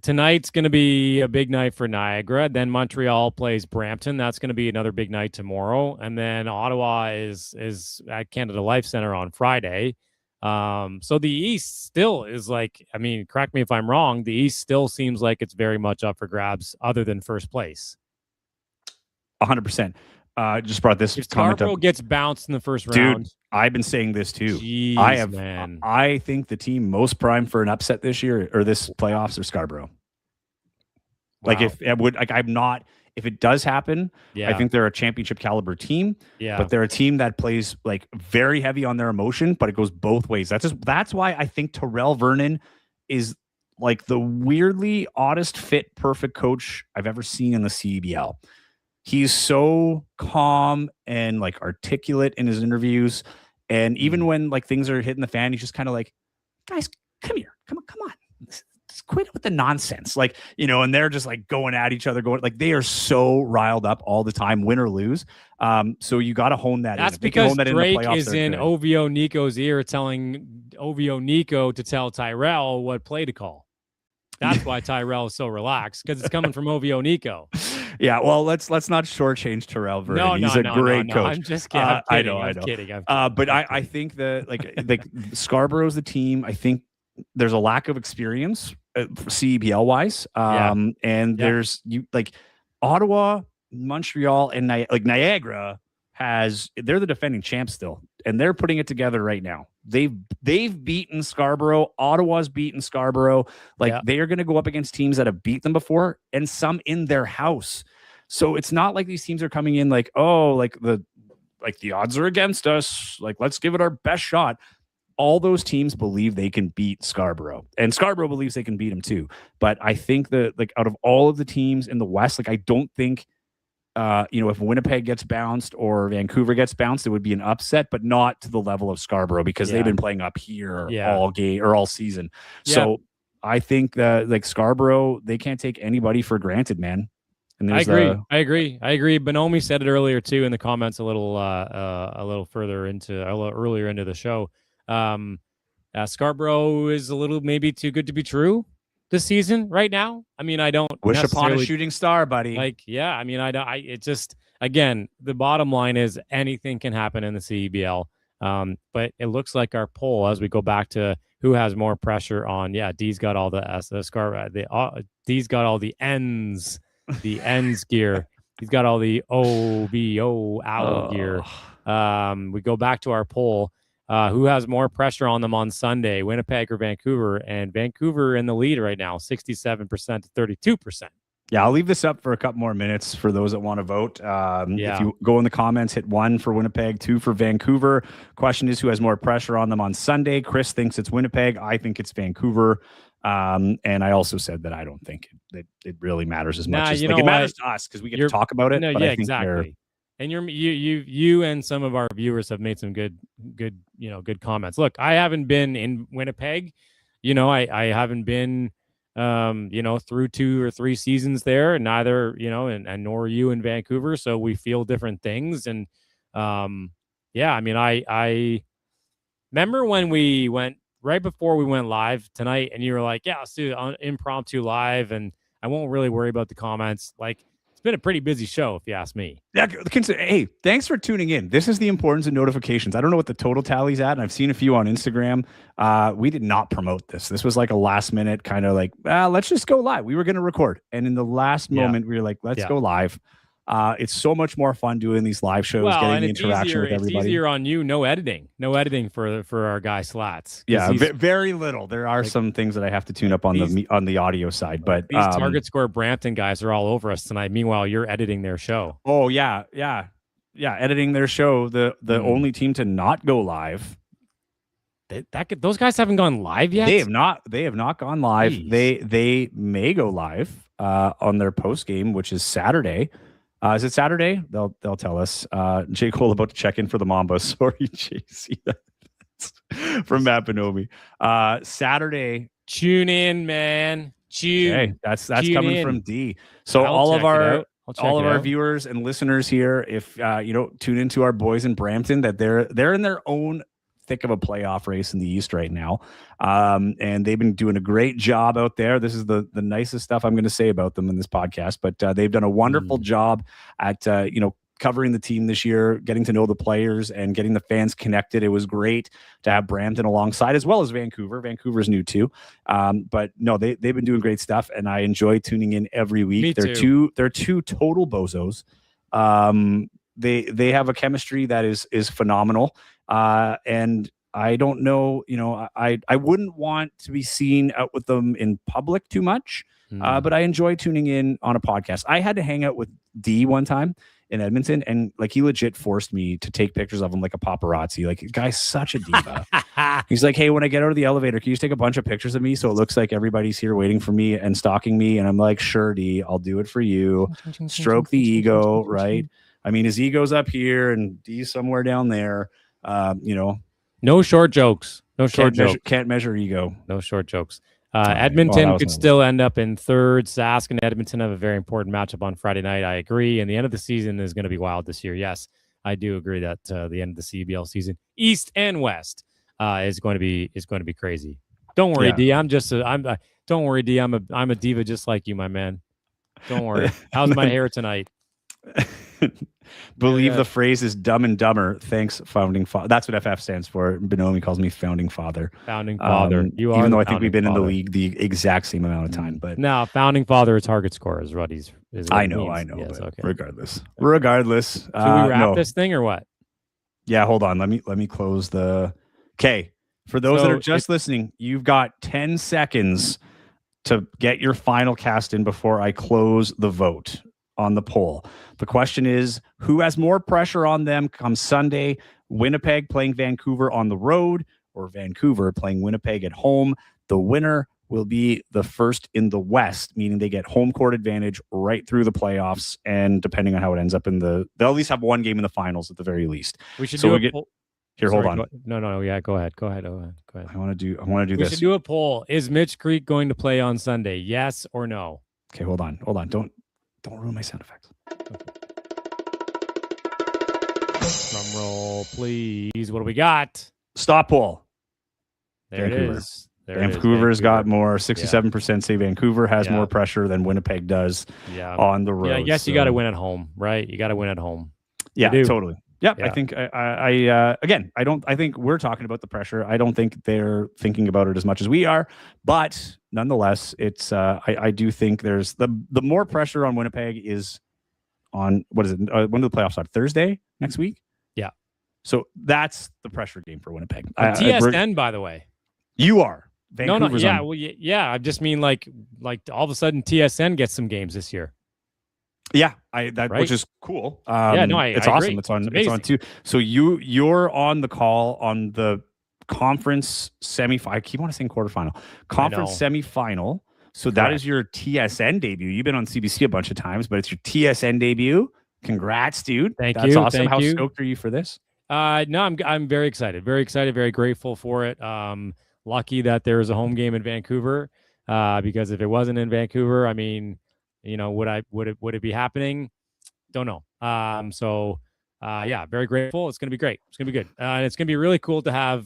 S1: Tonight's going to be a big night for Niagara. Then Montreal plays Brampton. That's going to be another big night tomorrow. And then Ottawa is at Canada Life Center on Friday. So the East still is correct me if I'm wrong, the East still seems like it's very much up for grabs other than first place.
S2: 100%. Just brought this
S1: if
S2: comment
S1: Scarborough
S2: up.
S1: Gets bounced in the first round.
S2: Dude, I've been saying this too.
S1: Jeez,
S2: I think the team most primed for an upset this year or this playoffs are Scarborough. Wow. If it does happen, I think they're a championship caliber team. Yeah. But they're a team that plays very heavy on their emotion, but it goes both ways. That's why I think Terrell Vernon is the weirdly oddest fit, perfect coach I've ever seen in the CBL. He's so calm and articulate in his interviews. And even when things are hitting the fan, he's just kind of guys, come here. Come on. Quit with the nonsense. And they're just going at each other, they are so riled up all the time, win or lose. So you got to hone that.
S1: That's because Drake is in OVO Nico's ear telling OVO Nico to tell Tyrell what play to call. That's why Tyrell is so relaxed, because it's coming from OVO Nico.
S2: Yeah, well, let's not shortchange Terrell Vernon. He's a great coach.
S1: I'm just kidding. I'm kidding.
S2: But I think that Scarborough's the team. I think there's a lack of experience CBL wise. And there's Ottawa, Montreal, and Niagara they're the defending champs still, and they're putting it together right now. They've beaten Scarborough. Ottawa's beaten Scarborough. They are going to go up against teams that have beat them before, and some in their house. So it's not like these teams are coming in the odds are against us. Let's give it our best shot. All those teams believe they can beat Scarborough, and Scarborough believes they can beat them too. But I think that out of all of the teams in the West, I don't think, if Winnipeg gets bounced or Vancouver gets bounced, it would be an upset, but not to the level of Scarborough, because they've been playing up here all game or all season. So I think that like Scarborough, they can't take anybody for granted, man. And
S1: I agree. Bonomi said it earlier too in the comments a little earlier into the show. Scarborough is a little maybe too good to be true this season right now. I mean, I don't
S2: wish upon a shooting star, buddy.
S1: Like, yeah, I mean, it just, again, the bottom line is anything can happen in the CEBL. But it looks like our poll, as we go back to who has more pressure on, D's got all D's got all the ends gear. He's got all the OBO owl gear. We go back to our poll. Who has more pressure on them on Sunday, Winnipeg or Vancouver? And Vancouver in the lead right now, 67% to 32%.
S2: Yeah, I'll leave this up for a couple more minutes for those that want to vote. If you go in the comments, hit 1 for Winnipeg, 2 for Vancouver. Question is, who has more pressure on them on Sunday? Chris thinks it's Winnipeg. I think it's Vancouver. And I also said that I don't think that it really matters as much as it matters to us because we get to talk about it.
S1: No, yeah, exactly. And you and some of our viewers have made some good comments. Look, I haven't been in Winnipeg. I haven't been through 2 or 3 seasons there, and neither, and nor you in Vancouver. So we feel different things. And I mean, I remember when we went right before we went live tonight, and you were like, yeah, let's do an impromptu live, and I won't really worry about the comments. Like, been a pretty busy show, if you ask me.
S2: Yeah, hey, thanks for tuning in. This is the importance of notifications. I don't know what the total tally's at, and I've seen a few on Instagram. We did not promote this. This was like a last minute kind of like, let's just go live. We were going to record, and in the last moment, we were like, let's go live. It's so much more fun doing these live shows, getting the interaction with everybody.
S1: It's easier on you. No editing for our guy Slats.
S2: Yeah, very little. There are some things that I have to tune up on the audio side, but
S1: these Target Score Brampton guys are all over us tonight. Meanwhile, you're editing their show.
S2: Oh yeah, editing their show. The only team to not go live.
S1: Those guys haven't gone live yet.
S2: They have not gone live. Jeez. They may go live on their post game, which is Saturday. Is it Saturday? They'll tell us. J. Cole about to check in for the Mamba. Sorry, JC. From Matt Bonomi. Saturday.
S1: Tune in, man.
S2: Okay, that's coming from D. So all of our viewers and listeners here, if tune into our boys in Brampton, that they're in their own thick of a playoff race in the East right now. And they've been doing a great job out there. This is the nicest stuff I'm going to say about them in this podcast, but they've done a wonderful job at, covering the team this year, getting to know the players and getting the fans connected. It was great to have Brampton alongside as well as Vancouver. Vancouver's new too. But no, they've been doing great stuff and I enjoy tuning in every week. They're two total bozos. They have a chemistry that is phenomenal. And I don't know, I wouldn't want to be seen out with them in public too much, but I enjoy tuning in on a podcast. I had to hang out with D one time in Edmonton, and like he legit forced me to take pictures of him like a paparazzi. Like, the guy's such a diva. He's like, hey, when I get out of the elevator, can you just take a bunch of pictures of me so it looks like everybody's here waiting for me and stalking me? And I'm like, sure, D, I'll do it for you. Stroke the ego, right? I mean, his ego's up here and D's somewhere down there.
S1: No short jokes.
S2: Can't measure ego.
S1: No short jokes. Edmonton could still end up in third. Sask and Edmonton have a very important matchup on Friday night. I agree. And the end of the season is going to be wild this year. Yes, I do agree that the end of the CBL season, East and West, is going to be crazy. Don't worry, D. Don't worry, D. I'm a diva just like you, my man. Don't worry. How's my hair tonight?
S2: Believe the phrase is dumb and dumber. Thanks, founding father. That's what FF stands for. Bonomi calls me founding father.
S1: Founding father. You are,
S2: even though I think we've been in the league the exact same amount of time. But
S1: now, founding father, target score is what he's.
S2: I know. Yes, but regardless. Should
S1: we wrap this thing or what?
S2: Yeah, hold on. Let me close the. Okay, for those that are just listening, you've got 10 seconds to get your final cast in before I close the vote on the poll. The question is, who has more pressure on them come Sunday? Winnipeg playing Vancouver on the road or Vancouver playing Winnipeg at home? The winner will be the first in the West, meaning they get home court advantage right through the playoffs. And depending on how it ends up they'll at least have one game in the finals at the very least.
S1: We should
S2: Here,
S1: Sorry,
S2: hold on.
S1: No. Yeah, go ahead.
S2: I want to do
S1: We
S2: this.
S1: should do a poll. Is Mitch Creek going to play on Sunday? Yes or no?
S2: Okay, hold on. Don't ruin my sound effects.
S1: Drum roll, please. What do we got?
S2: Stop poll.
S1: There
S2: Vancouver.
S1: it is.
S2: Vancouver's got more. 67% say Vancouver has more pressure than Winnipeg does on the road.
S1: Yeah, I guess you got to win at home, right? You got to win at home.
S2: Yeah, totally. Yep. Yeah. I think I think we're talking about the pressure. I don't think they're thinking about it as much as we are, but nonetheless, it's I do think there's the more pressure on Winnipeg is on when do the playoffs start? Thursday next week?
S1: Yeah.
S2: So that's the pressure game for Winnipeg.
S1: TSN, by the way.
S2: You are. Vancouver's
S1: yeah. Well, yeah. I just mean like all of a sudden TSN gets some games this year.
S2: Yeah, which is cool.
S1: It's
S2: awesome.
S1: agree.
S2: It's on too. So you're on the call on the conference semifinal. I keep on saying quarterfinal. Conference semifinal. So that is your TSN debut. You've been on CBC a bunch of times, but it's your TSN debut. Congrats, dude. That's awesome. How stoked are you for this?
S1: No, I'm very excited. Very excited. Very grateful for it. Lucky that there is a home game in Vancouver. Because if it wasn't in Vancouver, I mean, would it be happening? Don't know. Very grateful. It's gonna be great. It's gonna be good. And it's gonna be really cool to have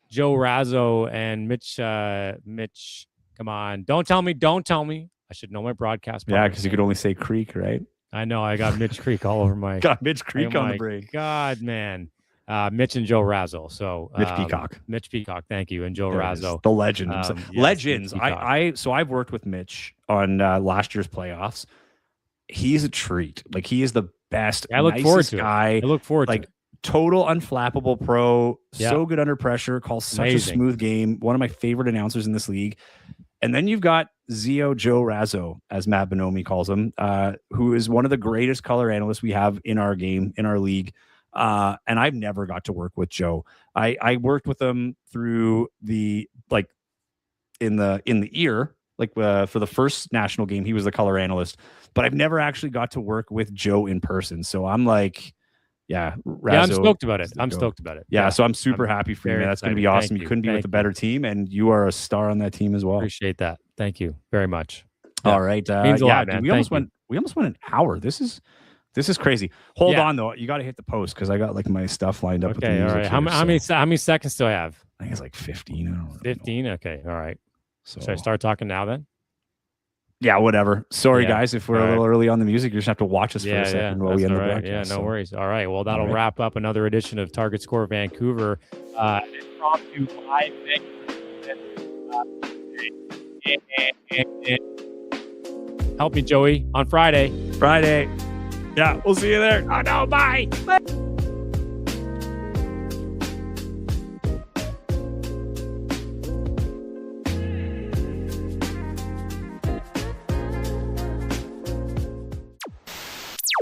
S1: Joe Razzo and Mitch. Come on, don't tell me. I should know my broadcast.
S2: Yeah, because you could only say Creek, right?
S1: I know. I got Mitch Creek all over my.
S2: Got Mitch Creek on the brain.
S1: God, man. Mitch and Joe Razzo. So Mitch Peacock, thank you, and Joe Razzo,
S2: the legend. Legends. I've worked with Mitch on last year's playoffs. He's a treat. Like he is the best.
S1: I look forward to
S2: guy.
S1: I look forward to it.
S2: Total unflappable pro. So good under pressure. Calls such a smooth game. One of my favorite announcers in this league. And then you've got Joe Razzo, as Matt Bonomi calls him, who is one of the greatest color analysts we have in our game, in our league. And I've never got to work with Joe. I worked with him through the in the ear, for the first national game, he was the color analyst, but I've never actually got to work with Joe in person. So I'm like, Razzo,
S1: I'm stoked about it.
S2: Yeah. So I'm super happy for you. That's going to be awesome. You couldn't be with a better team, and you are a star on that team as well.
S1: Appreciate that. Thank you very much.
S2: All right.
S1: Means a lot, man.
S2: We almost went an hour. This is crazy. Hold on though. You got to hit the post because I got my stuff lined up.
S1: Okay. All right. How many seconds do I have?
S2: I think it's 15. I don't know.
S1: 15. Okay. All right. So should I start talking now then?
S2: Yeah, whatever. Sorry, guys, if we're a little early on the music. You just have to watch us for a second while we end the broadcast.
S1: Yeah, no worries. All right. Well, that'll wrap up another edition of Target Score Vancouver. Impromptu live. Help me, Joey, on Friday.
S2: Yeah, we'll see you there.
S1: Oh, no, bye.